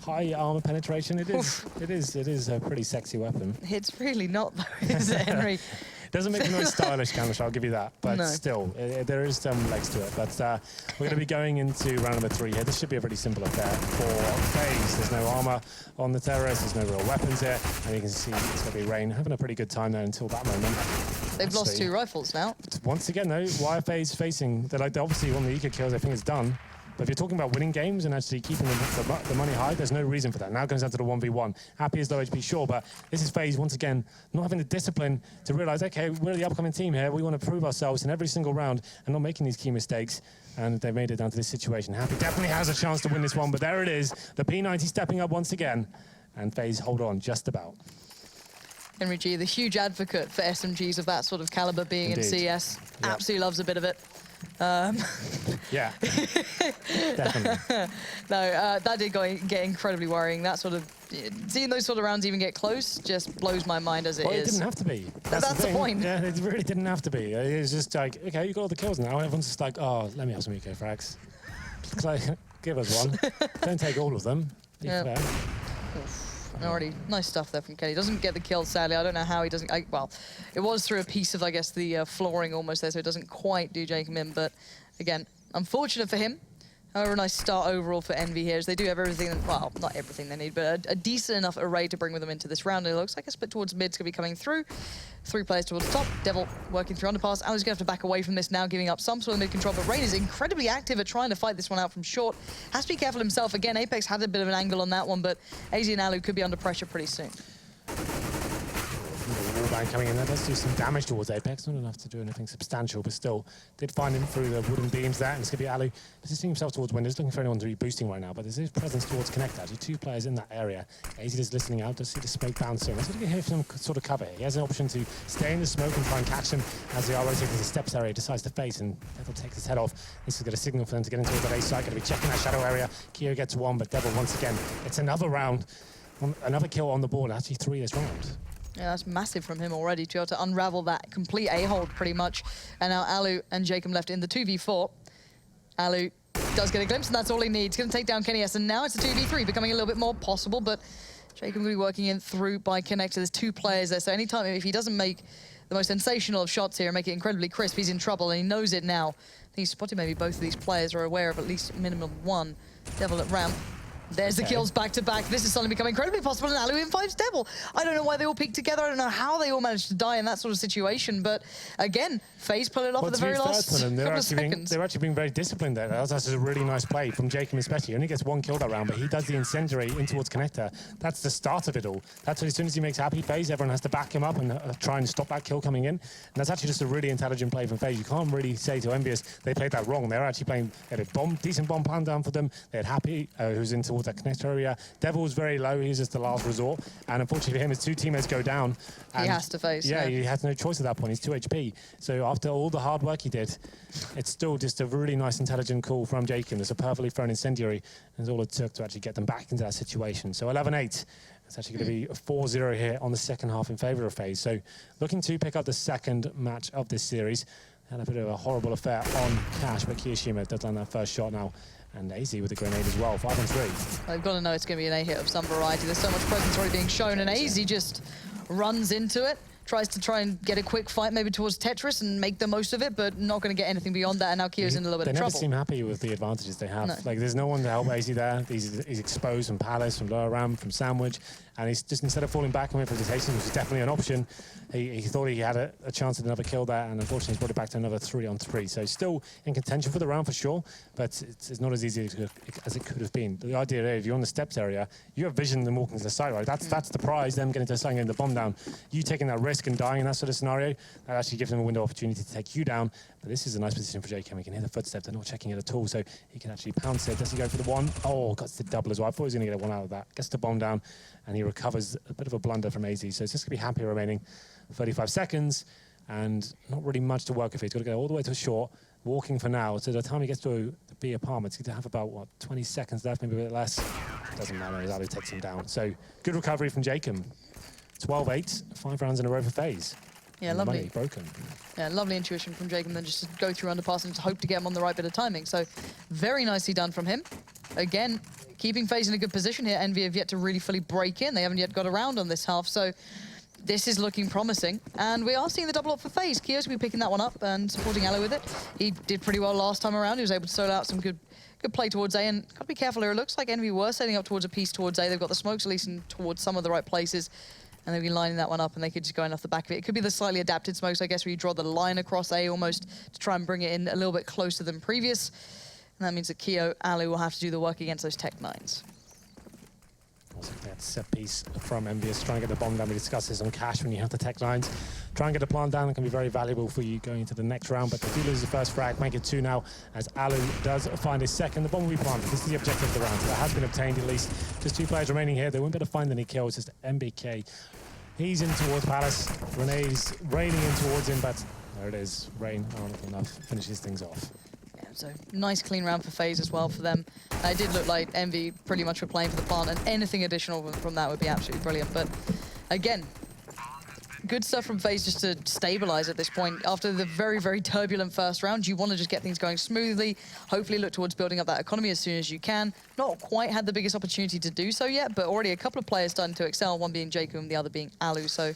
S5: High armor penetration. It is a pretty sexy weapon.
S4: It's really not, though, is it, Henry?
S5: Doesn't make the most stylish counter, I'll give you that. But still, there is some legs to it. But we're going to be going into round number 3 here. This should be a pretty simple affair for FaZe. There's no armor on the terrorist. There's no real weapons here. And you can see it's going to be Rain having a pretty good time there until that moment.
S4: They've lost 2 rifles now.
S5: Once again, though, why are FaZe facing? They're obviously one of the eco kills, I think, is done. But if you're talking about winning games and actually keeping the money high, there's no reason for that. Now it comes down to the 1v1. Happy is low HP, sure, but this is FaZe, once again, not having the discipline to realize, okay, we're the upcoming team here. We want to prove ourselves in every single round and not making these key mistakes. And they've made it down to this situation. Happy definitely has a chance to win this one, but there it is. The P90 stepping up once again. And FaZe hold on just about.
S4: Henry G, the huge advocate for SMGs of that sort of caliber being in CS. Yep. Absolutely loves a bit of it.
S5: Yeah, definitely.
S4: No, that did get incredibly worrying. That sort of, seeing those sort of rounds even get close just blows my mind as it is.
S5: Well, it didn't have to be.
S4: That's the point.
S5: Yeah, it really didn't have to be. It was just like, okay, you got all the kills now. Everyone's just like, oh, let me have some eco frags. Like, give us one. Don't take all of them. Be fair.
S4: Already nice stuff there from Kenny. Doesn't get the kill, sadly. I don't know how he doesn't. Well, it was through a piece of, I guess, the flooring almost there, so it doesn't quite do Jacob in. But again, unfortunate for him. However, a nice start overall for Envy here, as they do have everything, well, not everything they need, but a decent enough array to bring with them into this round. And it looks like a split towards mid's going to be coming through. 3 players towards the top. Devil working through underpass. Alu's going to have to back away from this now, giving up some sort of mid control. But Rain is incredibly active at trying to fight this one out from short. Has to be careful himself. Again, Apex had a bit of an angle on that one, but AZ and Alu could be under pressure pretty soon.
S5: Wallbang coming in there does do some damage towards Apex, not enough to do anything substantial, but still did find him through the wooden beams there, and it's going to be Alu positioning himself towards windows, looking for anyone to be boosting right now, but there's his presence towards Connect. Actually, 2 players in that area. AZ is listening out, does see the smoke bouncing. He's going to get some sort of cover here. He has an option to stay in the smoke and try and catch them as they are rotating to the steps area, decides to face, and Devil takes his head off. This is going to signal for them to get into the A site, going to be checking that shadow area. Keo gets 1, but Devil once again, it's another round, another kill on the board, actually 3 this round.
S4: Yeah, that's massive from him already to be able to unravel that complete A-hold pretty much. And now Alu and Jacob left in the 2v4. Alu does get a glimpse, and that's all he needs. He's going to take down Kenny S, and now it's a 2v3, becoming a little bit more possible, but Jacob will be working in through by Connector. There's 2 players there, so anytime if he doesn't make the most sensational of shots here and make it incredibly crisp, he's in trouble, and he knows it now. I think he's spotted maybe both of these players are aware of at least minimum 1. Devil at ramp. There's the kills back to back. This is suddenly becoming incredibly possible, and Alu invites Devil. I don't know why they all peaked together. I don't know how they all managed to die in that sort of situation. But again, FaZe pull it off at the very last couple of seconds.
S5: They're actually being very disciplined there. That was a really nice play from Jacob especially. He only gets 1 kill that round, but he does the incendiary in towards Connector. That's the start of it all. That's as soon as he makes happy FaZe, everyone has to back him up and try and stop that kill coming in. And that's actually just a really intelligent play from FaZe. You can't really say to EnVyUs they played that wrong. They're actually playing, they had a decent bomb plan down for them. They had Happy, who's in towards that Connector area. Devil was very low. He was just the last resort. And unfortunately for him, his 2 teammates go down.
S4: He has to face.
S5: Yeah, he has no choice at that point. He's 2 HP. So after all the hard work he did, it's still just a really nice, intelligent call from Jacob. It's a perfectly thrown incendiary. And it's all it took to actually get them back into that situation. So 11-8. It's actually going to be a 4-0 here on the second half in favour of FaZe. So looking to pick up the second match of this series. Had a bit of a horrible affair on Cash, but Kiyoshima does land that first shot now. And AZ with a grenade as well, 5-3.
S4: They've got to know it's going to be an A-hit of some variety. There's so much presence already being shown, and AZ just runs into it. Tries to try and get a quick fight maybe towards Tetris and make the most of it, but not going to get anything beyond that, and now Kio's in a little bit of trouble.
S5: They never seem happy with the advantages they have.
S4: No.
S5: Like, there's no one to help AZ there. He's exposed from Palace, from Lower Ram, from Sandwich, and he's just, instead of falling back and waiting for hesitation, which is definitely an option, he thought he had a chance at another kill there, and unfortunately he's brought it back to another 3-on-3. So still in contention for the round for sure, but it's not as easy as it could have been. The idea there, if you're on the steps area, you have vision and walking to the side, right? That's the prize, them getting to the side and getting the bomb down. You taking that risk and dying in that sort of scenario, that actually gives them a window of opportunity to take you down. But this is a nice position for JK. We can hear the footsteps. They're not checking it at all, so he can actually pounce it. Does he go for the 1? Oh, got the double as well. I thought he was going to get a 1 out of that. Gets the bomb down, and he recovers a bit of a blunder from AZ. So it's just going to be happy remaining 35 seconds, and not really much to work with. He's got to go all the way to short, walking for now. So by the time he gets to the B apartment, he's going to have about, what, 20 seconds left, maybe a bit less. Doesn't matter, as Ali takes him down. So good recovery from Jacob. 12-8, 5 rounds in a row for FaZe.
S4: Yeah,
S5: and
S4: lovely.
S5: Money broken.
S4: Yeah, lovely intuition from Jacob, then just to go through underpass and just hope to get him on the right bit of timing. So very nicely done from him. Again, keeping FaZe in a good position here. Envy have yet to really fully break in. They haven't yet got around on this half, so this is looking promising. And we are seeing the double up for FaZe. Kio's going to be picking that one up and supporting Aloe with it. He did pretty well last time around. He was able to solo out some good play towards A, and got to be careful here. It looks like Envy were setting up towards a piece towards A. They've got the smokes at least in towards some of the right places, and they've been lining that one up, and they could just go in off the back of it. It could be the slightly adapted smokes, I guess, where you draw the line across A almost to try and bring it in a little bit closer than previous. And that means that Keo, Alu will have to do the work against those Tech 9s.
S5: That set piece from EnVyUs, try and get the bomb down. We discussed this on Cash when you have the Tech 9s. Try and get the plant down. It can be very valuable for you going into the next round, but they do lose the first frag, make it 2 now, as Alu does find his second. The bomb will be planted. This is the objective of the round. So that has been obtained at least. Just 2 players remaining here. They won't be able to find any kills. Just MBK. He's in towards Palace. Renee's raining in towards him, but there it is. Rain, not enough. Finishes things off.
S4: So nice clean round for FaZe as well for them. It did look like Envy pretty much were playing for the plant, and anything additional from that would be absolutely brilliant. But again, good stuff from FaZe just to stabilize at this point. After the very, very turbulent first round, you want to just get things going smoothly, hopefully look towards building up that economy as soon as you can. Not quite had the biggest opportunity to do so yet, but already a couple of players starting to excel, one being Jacob and the other being Alu, so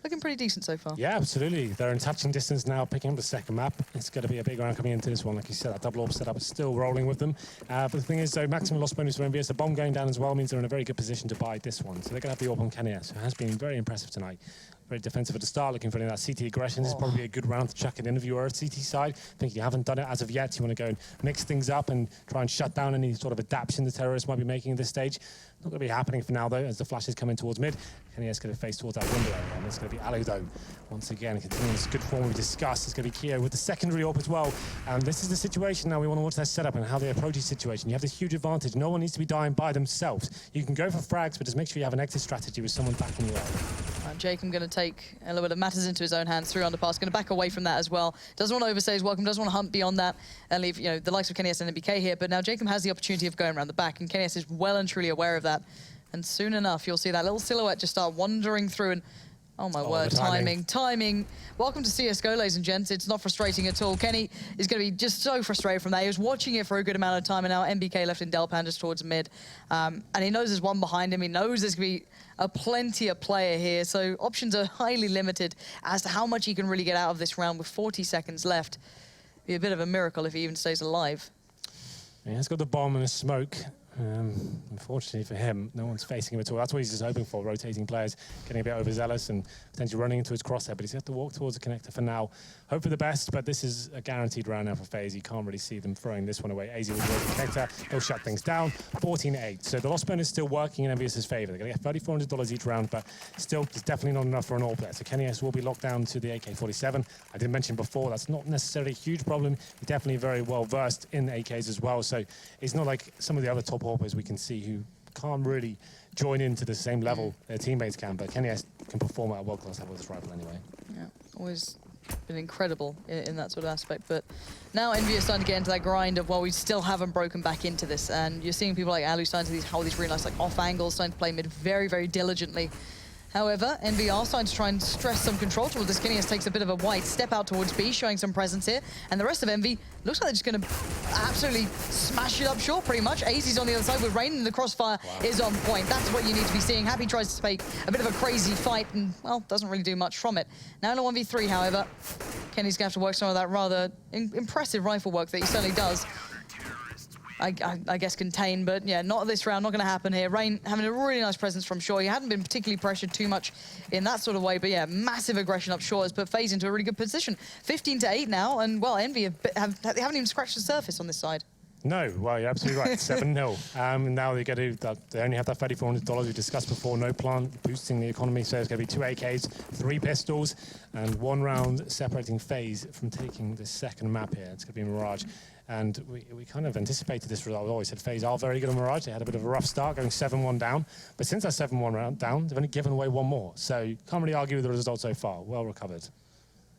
S4: looking pretty decent so far.
S5: Yeah, absolutely. They're in touching distance now, picking up the second map. It's going to be a big round coming into this one. Like you said, that double orb setup is still rolling with them. But the thing is, though, maximum loss bonus for EnVyUs. The bomb going down as well means they're in a very good position to buy this one. So they're going to have the orb on KennyS, who has been very impressive tonight. Very defensive at the start, looking for any of that CT aggression. This is probably a good round to chuck an EnVyUs CT side. I think you haven't done it as of yet. You want to go and mix things up and try and shut down any sort of adaptation the terrorists might be making at this stage. Not going to be happening for now, though, as the flashes come in towards mid. KennyS going to face towards that window area, and it's going to be Alu, though. Once again, continuing this good form we discussed. It's going to be Keo with the secondary orb as well. And this is the situation now we want to watch their setup and how they approach each situation. You have this huge advantage. No one needs to be dying by themselves. You can go for frags, but just make sure you have an exit strategy with someone backing you up.
S4: Jacob going to take a little bit of matters into his own hands through underpass, going to back away from that as well. Doesn't want to overstay his welcome, doesn't want to hunt beyond that and leave, you know, the likes of KennyS and NBK here. But now Jacob has the opportunity of going around the back, and KennyS is well and truly aware of that. And soon enough, you'll see that little silhouette just start wandering through, and oh my word, timing. Welcome to CSGO, ladies and gents. It's not frustrating at all. Kenny is going to be just so frustrated from that. He was watching it for a good amount of time, and now NBK left in Delpan just towards mid. And he knows there's one behind him. He knows there's going to be a plenty of player here, so options are highly limited as to how much he can really get out of this round with 40 seconds left. Be a bit of a miracle if he even stays alive.
S5: Yeah, he's got the bomb and a smoke. Unfortunately for him, no one's facing him at all. That's what he's just hoping for, rotating players, getting a bit overzealous and potentially running into his crosshair, but he's got to walk towards the connector for now. Hope for the best, but this is a guaranteed round now for FaZe. You can't really see them throwing this one away. AZ will go to the connector, he'll shut things down, 14-8. So the loss bonus is still working in EnVyUs' favor. They're going to get $3,400 each round, but still, it's definitely not enough for an AWP there. So KennyS will be locked down to the AK-47. I did mention before, that's not necessarily a huge problem. He's definitely very well versed in AKs as well, so it's not like some of the other top AWPers we can see who can't really join into the same level their teammates can, but KennyS can perform at a world-class level with this rifle anyway.
S4: Yeah, always been incredible in that sort of aspect, but now EnVyUs starting to get into that grind of, well, we still haven't broken back into this, and you're seeing people like Alu starting to hold these really nice like off angles, starting to play mid very, very diligently. However, EnVyUs starting to try and stress some control towards this. KennyS takes a bit of a wide step out towards B, showing some presence here. And the rest of Envy looks like they're just going to absolutely smash it up short, pretty much. AZ's on the other side with Rain, and the crossfire is on point. That's what you need to be seeing. Happy tries to take a bit of a crazy fight and, well, doesn't really do much from it. Now in a 1v3, however, Kenny's going to have to work some of that rather impressive rifle work that he certainly does. I guess contain, but yeah, not this round, not going to happen here. Rain having a really nice presence from shore. He hadn't been particularly pressured too much in that sort of way, but yeah, massive aggression up shore has put FaZe into a really good position. 15-8 now, and well, Envy they haven't even scratched the surface on this side.
S5: No, well, you're absolutely right. 7-0. Now they only have that $3,400 we discussed before. No plan boosting the economy, so it's going to be 2 AKs, 3 pistols, and 1 round separating FaZe from taking the second map here. It's going to be Mirage. And we kind of anticipated this result. We always said FaZe are very good on Mirage. They had a bit of a rough start, going 7-1 down. But since that 7-1 round down, they've only given away 1 more. So you can't really argue with the result so far. Well recovered.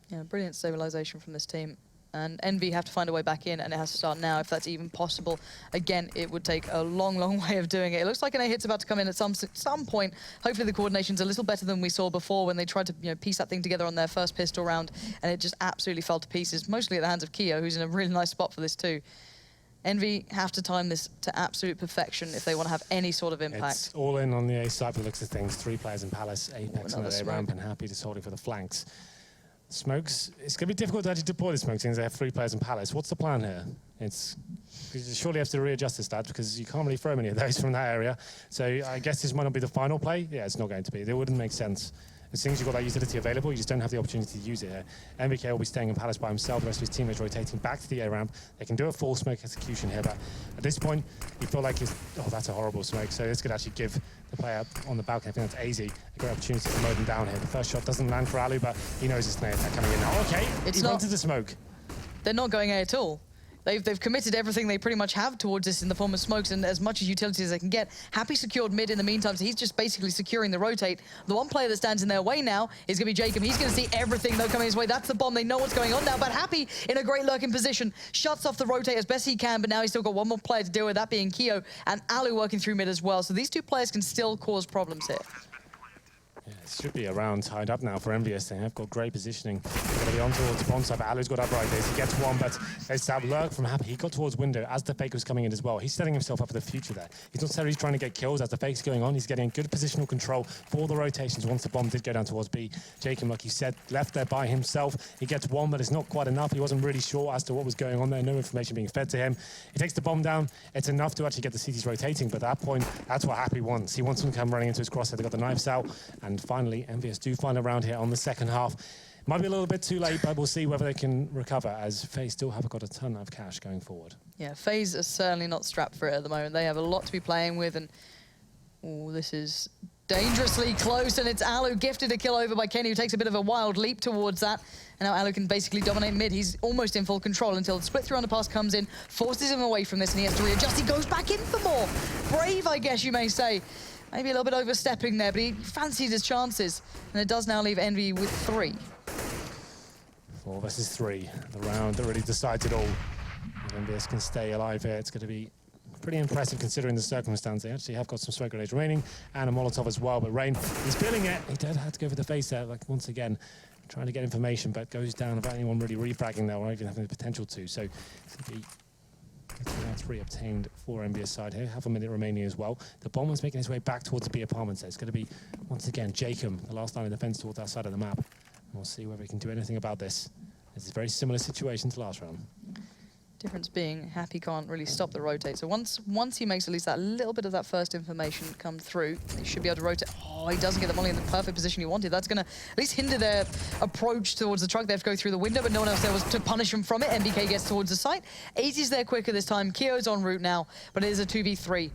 S5: Yeah,
S4: brilliant stabilization from this team. And Envy have to find a way back in, and it has to start now, if that's even possible. Again, it would take a long, long way of doing it. It looks like an A-hit's about to come in at some point. Hopefully the coordination's a little better than we saw before when they tried to piece that thing together on their first pistol round, and it just absolutely fell to pieces, mostly at the hands of Keo, who's in a really nice spot for this too. Envy have to time this to absolute perfection if they want to have any sort of impact.
S5: It's all in on the A side for the looks of things. 3 players in Palace, Apex on the A ramp, and Happy just holding for the flanks. Smokes, it's going to be difficult to actually deploy the smoke since they have 3 players in Palace. What's the plan here? You surely have to readjust the stats because you can't really throw many of those from that area. So I guess this might not be the final play. Yeah, it's not going to be. It wouldn't make sense. As soon as you've got that utility available, you just don't have the opportunity to use it here. MVK will be staying in Palace by himself, the rest of his teammates rotating back to the A ramp. They can do a full smoke execution here, but at this point, you feel like that's a horrible smoke. So this could actually give the player on the balcony, I think that's AZ, a great opportunity to load him down here. The first shot doesn't land for Alu, but he knows it's snare attack coming in now. Okay, he's onto the smoke.
S4: They're not going A at all. They've committed everything they pretty much have towards this in the form of smokes and as much as utility as they can get. Happy secured mid in the meantime, so he's just basically securing the rotate. The one player that stands in their way now is going to be Jacob. He's going to see everything though coming his way. That's the bomb. They know what's going on now, but Happy in a great lurking position. Shuts off the rotate as best he can, but now he's still got one more player to deal with, that being Keo, and Alu working through mid as well. So these 2 players can still cause problems here.
S5: should be around tied up now for EnVyUs. They have got great positioning. They're going to be on towards bomb side, but Alu's got up right there. He gets one, but there's that lurk from Happy. He got towards window as the fake was coming in as well. He's setting himself up for the future there. He's not necessarily trying to get kills as the fake's going on. He's getting good positional control for the rotations once the bomb did go down towards B. Jacob, like you said, left there by himself. He gets one, but it's not quite enough. He wasn't really sure as to what was going on there. No information being fed to him. He takes the bomb down. It's enough to actually get the CTs rotating, but at that point, that's what Happy wants. He wants them to come running into his crosshair. They got the knives out, and finally, EnVyUs do find a round here on the second half. Might be a little bit too late, but we'll see whether they can recover, as FaZe still have got a ton of cash going forward.
S4: Yeah, FaZe are certainly not strapped for it at the moment. They have a lot to be playing with, and this is dangerously close, and it's Alu gifted a kill over by Kenny, who takes a bit of a wild leap towards that. And now Alu can basically dominate mid. He's almost in full control until the split through underpass comes in, forces him away from this, and he has to readjust. He goes back in for more. Brave, I guess you may say. Maybe a little bit overstepping there, but he fancied his chances. And it does now leave Envy with 3.
S5: 4 versus 3. The round that really decides it all. EnVyUs can stay alive here. It's going to be pretty impressive considering the circumstance. They actually have got some smoke grenades remaining and a Molotov as well, but Rain is feeling it. He did have to go for the face there, like once again, trying to get information, but goes down without anyone really refragging there or even having the potential to. So it's going to be 3 obtained for EnVyUs side here. Half a minute remaining as well. The bomb is making its way back towards the B apartments. So it's going to be, once again, Jacob, the last line of defense towards that side of the map. And we'll see whether he can do anything about this. This is a very similar situation to last round.
S4: Difference being, Happy can't really stop the rotate. So once he makes at least that little bit of that first information come through, he should be able to rotate. Oh, he doesn't get the molly in the perfect position he wanted. That's going to at least hinder their approach towards the truck. They have to go through the window, but no one else there was to punish him from it. MBK gets towards the site. 80's there quicker this time. Kyo's en route now, but it is a 2v3.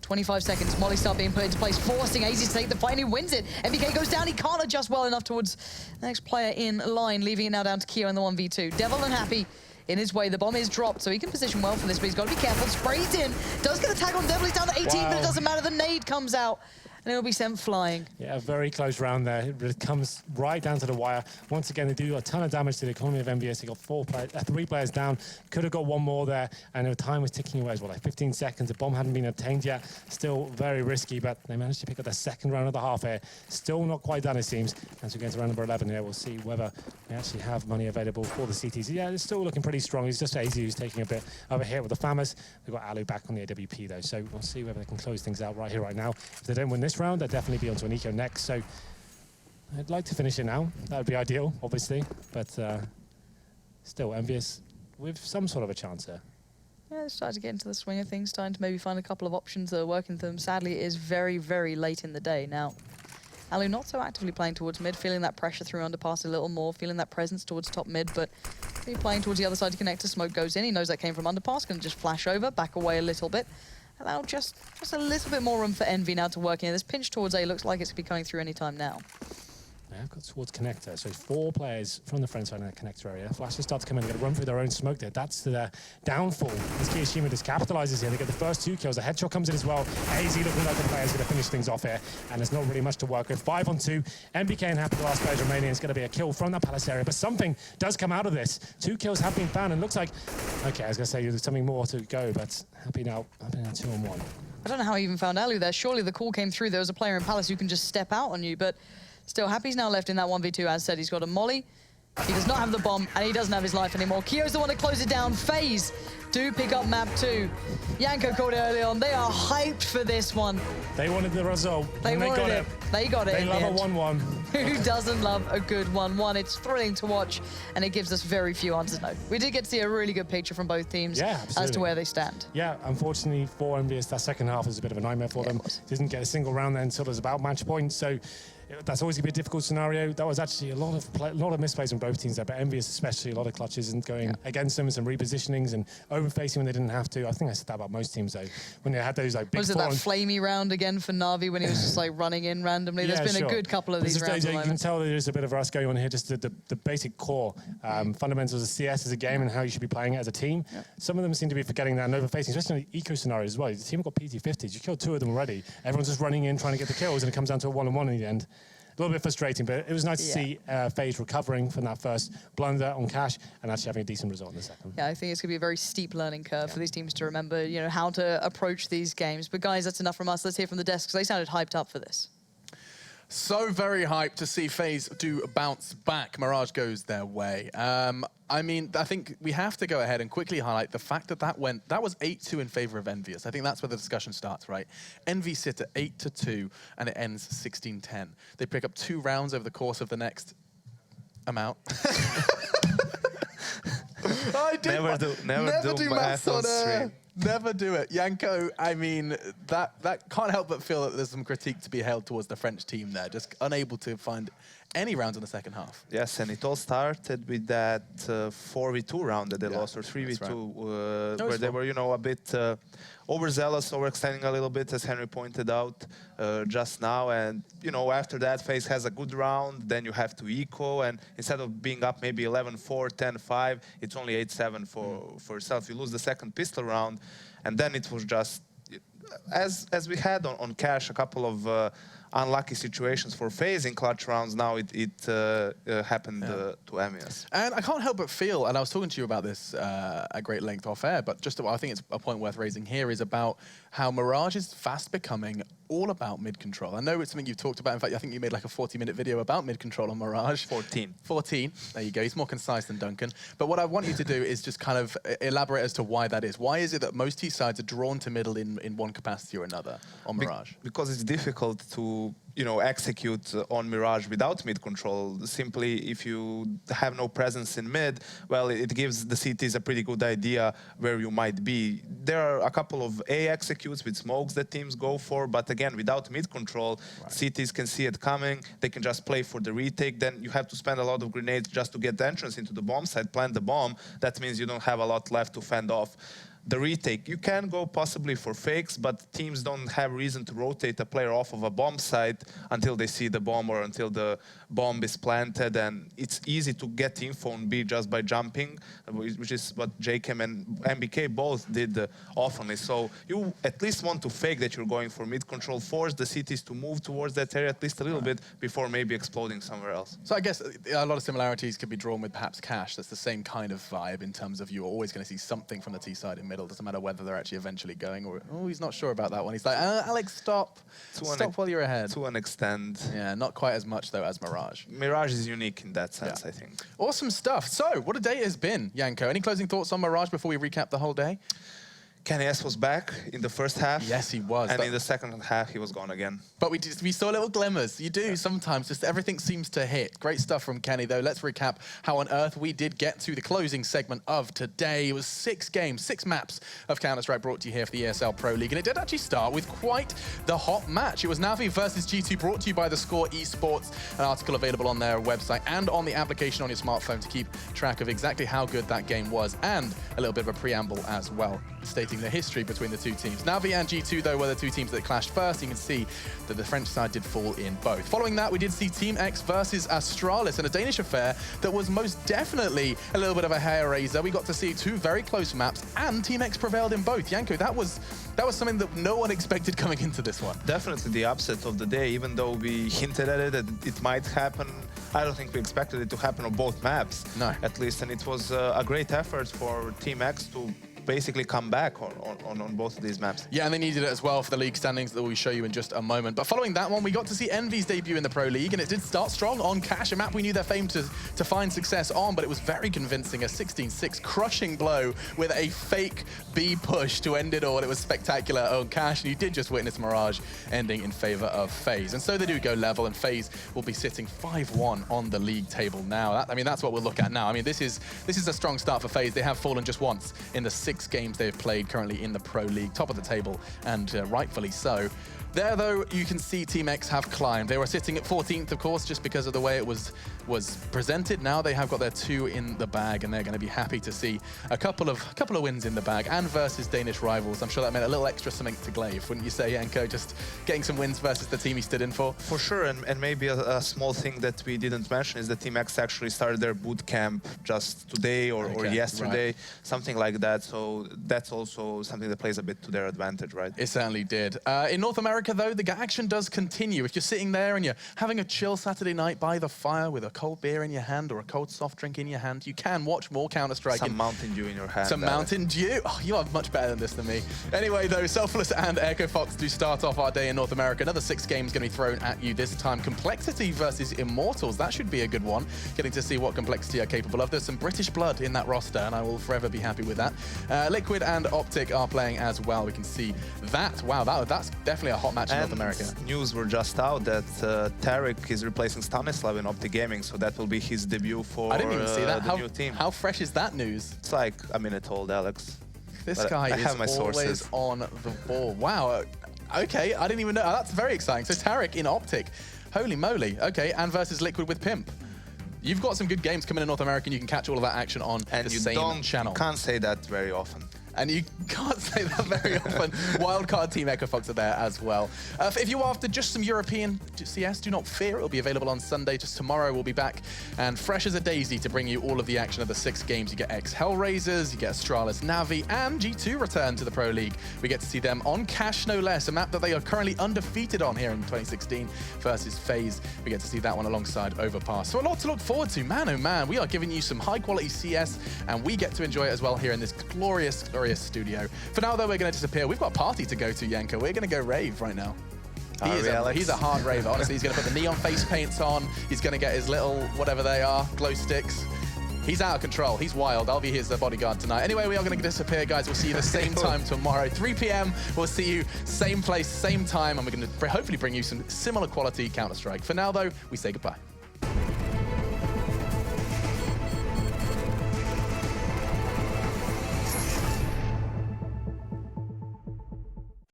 S4: 25 seconds, Molly start being put into place, forcing AZ to take the fight, and he wins it. MBK goes down, he can't adjust well enough towards the next player in line, leaving it now down to Kyo in the 1v2. Devil and Happy in his way. The bomb is dropped, so he can position well for this, but he's got to be careful. Sprays in, does get a tag on Devil, he's down to 18, but it doesn't matter. The nade comes out, and it'll be sent flying. Yeah, a very close round there. It comes right down to the wire. Once again, they do a ton of damage to the economy of EnVyUs. They got 3 players down. Could have got one more there, and the time was ticking away as well, like 15 seconds. The bomb hadn't been obtained yet. Still very risky, but they managed to pick up their second round of the half here. Still not quite done, it seems. As we get to round number 11 here, we'll see whether they actually have money available for the CTs. Yeah, it's still looking pretty strong. It's just AZ who's taking a bit of a hit with the FAMAS. They've got Alu back on the AWP, though, so we'll see whether they can close things out right here, right now. If they don't win this round, they'll definitely be onto an eco next, so I'd like to finish it now. That would be ideal, obviously, but still, EnVyUs with some sort of a chance here. Yeah, they're starting to get into the swing of things, starting to maybe find a couple of options that are working for them. Sadly, it is very, very late in the day now. Alu not so actively playing towards mid, feeling that pressure through underpass a little more, feeling that presence towards top mid, but he's playing towards the other side to connect. Smoke goes in, he knows that came from underpass, going to just flash over, back away a little bit. Allow just a little bit more room for Envy now to work in. This pinch towards A looks like it's going to be coming through any time now. I've got towards connector, so 4 players from the front side in that connector area. Flashes start to come in, they're going to run through their own smoke there. That's the downfall. As Kiyoshima just capitalizes here, they get the first 2 kills. A headshot comes in as well. AZ looking like the player's going to finish things off here, and there's not really much to work with. 5 on 2. MBK and Happy, the last players remaining. It's going to be a kill from that palace area, but something does come out of this. 2 kills have been found, and looks like, okay, I was going to say there's something more to go, but Happy now 2 on 1. I don't know how he even found Alu there. Surely the call came through. There was a player in Palace who can just step out on you, but still, Happy's now left in that 1v2. As said, he's got a molly. He does not have the bomb, and he doesn't have his life anymore. Kyo's the one to close it down. FaZe do pick up map 2. Yanko called it early on. They are hyped for this one. They wanted the result. They got it. They got it. They love a 1-1. Who doesn't love a good 1-1? It's thrilling to watch, and it gives us very few answers. No, we did get to see a really good picture from both teams as to where they stand. Yeah, unfortunately for EnVyUs, that second half was a bit of a nightmare for them. Didn't get a single round there until it was about match point, so that's always going to be a difficult scenario. That was actually a lot of misplays from both teams there, but EnVyUs especially, a lot of clutches and going against them, and some repositionings and overfacing when they didn't have to. I think I said that about most teams though, when they had those like big. Was it that flamey round again for Na'Vi when he was just like running in randomly? There's been a good couple of these rounds. You can tell there's a bit of rust going on here, just the basic core fundamentals of CS as a game and how you should be playing it as a team. Some of them seem to be forgetting that and overfacing, especially in the eco scenarios as well. The team got PT50s. You killed 2 of them already. Everyone's just running in trying to get the kills, and it comes down to a 1-on-1 in the end. A little bit frustrating, but it was nice to see FaZe recovering from that first blunder on Cash and actually having a decent result in the second. Yeah, I think it's going to be a very steep learning curve for these teams to remember, you know, how to approach these games. But guys, that's enough from us. Let's hear from the desk, because they sounded hyped up for this.
S2: So very hyped to see FaZe do bounce back. Mirage goes their way. I mean, I think we have to go ahead and quickly highlight the fact that that was 8-2 in favor of EnVyUs. I think that's where the discussion starts, right? Envy sit at 8-2 and it ends 16-10. They pick up 2 rounds over the course of the next amount.
S3: Never do math on stream.
S2: Never do it. Yanko, I mean, that can't help but feel that there's some critique to be held towards the French team there, just unable to find any rounds in the second half.
S3: Yes, and it all started with that 4v2 round that they lost, or 3v2, where they were, you know, a bit overzealous, overextending a little bit, as Henry pointed out just now. And, you know, after that, FaZe has a good round, then you have to eco, and instead of being up maybe 11-4, 10-5, it's only 8-7 for yourself. You lose the second pistol round, and then it was just, as we had on Cash, a couple of unlucky situations for FaZe in clutch rounds. Now it happened to EnVyUs.
S2: And I can't help but feel, and I was talking to you about this at great length off air, but just I think it's a point worth raising here is about how Mirage is fast becoming all about mid-control. I know it's something you've talked about. In fact, I think you made like a 40-minute video about mid-control on Mirage.
S3: 14.
S2: 14. There you go. He's more concise than Duncan. But what I want you to do is just kind of elaborate as to why that is. Why is it that most T sides are drawn to middle in one capacity or another on Mirage?
S3: Because it's difficult to, you know, execute on Mirage without mid control. Simply, if you have no presence in mid, well, it gives the CTs a pretty good idea where you might be. There are a couple of A executes with smokes that teams go for, but again, without mid control, CTs can see it coming. They can just play for the retake. Then you have to spend a lot of grenades just to get the entrance into the bomb site, plant the bomb. That means you don't have a lot left to fend off. The retake, you can go possibly for fakes, but teams don't have reason to rotate a player off of a bomb site until they see the bomb or until the bomb is planted, and it's easy to get info on B just by jumping, which is what JChem and MBK both did oftenly. So you at least want to fake that you're going for mid-control, force the CTs to move towards that area at least a little bit before maybe exploding somewhere else.
S2: So I guess a lot of similarities could be drawn with perhaps Cash. That's the same kind of vibe in terms of you're always going to see something from the T side in middle. Doesn't matter whether they're actually eventually going or, oh, he's not sure about that one. He's like, Alex, stop. Stop while you're ahead.
S3: To an extent.
S2: Yeah, not quite as much, though, as Mirage.
S3: Mirage is unique in that sense, I think.
S2: Awesome stuff. So, what a day it has been, Yanko. Any closing thoughts on Mirage before we recap the whole day?
S3: Kenny S was back in the first half.
S2: Yes, he was.
S3: And in the second half, he was gone again.
S2: But we saw little glimmers. You do sometimes. Just everything seems to hit. Great stuff from Kenny, though. Let's recap how on earth we did get to the closing segment of today. It was 6 games, 6 maps of Counter-Strike brought to you here for the ESL Pro League. And it did actually start with quite the hot match. It was Navi versus G2, brought to you by The Score Esports. An article available on their website and on the application on your smartphone to keep track of exactly how good that game was. And a little bit of a preamble as well, stating the history between the two teams. Navi and G2, though, were the two teams that clashed first. You can see that the French side did fall in both. Following that, we did see Team X versus Astralis in a Danish affair that was most definitely a little bit of a hair raiser. We got to see 2 very close maps, and Team X prevailed in both. Yanko, that was something that no one expected coming into this one.
S3: Definitely the upset of the day, even though we hinted at it, that it might happen. I don't think we expected it to happen on both maps, at least, and it was a great effort for Team X to basically come back on both of these maps.
S2: Yeah, and they needed it as well for the league standings that we'll show you in just a moment. But following that one, we got to see EnVy's debut in the Pro League, and it did start strong on Cash, a map we knew their fame to find success on, but it was very convincing, a 16-6 crushing blow with a fake B push to end it all. It was spectacular on Cash, and you did just witness Mirage ending in favor of FaZe. And so they do go level, and FaZe will be sitting 5-1 on the league table now. I mean, that's what we'll look at now. I mean, this is a strong start for FaZe. They have fallen just once in the 6 games they've played currently in the Pro League, top of the table, and rightfully so. There, though, you can see Team X have climbed. They were sitting at 14th, of course, just because of the way it was presented. Now they have got their 2 in the bag, and they're going to be happy to see a couple of wins in the bag, and versus Danish rivals. I'm sure that meant a little extra something to Glaive, wouldn't you say, Yanko? Just getting some wins versus the team he stood in for.
S3: For sure, and maybe a small thing that we didn't mention is that Team X actually started their boot camp just today or yesterday, something like that. So so that's also something that plays a bit to their advantage, right?
S2: It certainly did. In North America, though, the action does continue. If you're sitting there and you're having a chill Saturday night by the fire with a cold beer in your hand or a cold soft drink in your hand, you can watch more Counter-Strike.
S3: Some Mountain Dew in your hand.
S2: Some Mountain Dew? Oh, you are much better than this than me. Anyway, though, Selfless and Echo Fox do start off our day in North America. Another 6 games going to be thrown at you this time. Complexity versus Immortals. That should be a good one. Getting to see what Complexity are capable of. There's some British blood in that roster, and I will forever be happy with that. Liquid and Optic are playing as well. We can see that. Wow, that's definitely a hot match in North America.
S3: News were just out that Tarek is replacing Stanislav in Optic Gaming, so that will be his debut for
S2: I didn't even see that.
S3: the new team.
S2: How fresh is that news?
S3: It's like a minute old, Alex.
S2: This
S3: But
S2: guy
S3: I
S2: is
S3: have my
S2: always
S3: sources.
S2: on the ball. Wow. Okay, I didn't even know. That's very exciting. So Tarek in Optic. Holy moly. Okay, and versus Liquid with Pimp. You've got some good games coming in North America, and you can catch all of that action on
S3: And
S2: the
S3: you
S2: same channel.
S3: can't say that very often.
S2: And you can't say that very often. Wildcard Team Echo Fox are there as well. If you're after just some European CS, do not fear. It'll be available on Sunday. Just tomorrow we'll be back. And fresh as a daisy to bring you all of the action of the 6 games. You get ex-Hellraisers, you get Astralis Navi, and G2 return to the Pro League. We get to see them on Cash, no less. A map that they are currently undefeated on here in 2016 versus FaZe. We get to see that one alongside Overpass. So a lot to look forward to. Man, oh man, we are giving you some high-quality CS, and we get to enjoy it as well here in this glorious studio. For now, though, we're going to disappear. We've got a party to go to, Yanko. We're going to go rave right now. He's a hard raver. Honestly, he's going to put the neon face paints on. He's going to get his little, whatever they are, glow sticks. He's out of control. He's wild. I'll be his bodyguard tonight. Anyway, we are going to disappear, guys. We'll see you the same time tomorrow, 3 p.m. We'll see you same place, same time, and we're going to hopefully bring you some similar quality Counter-Strike. For now, though, we say goodbye.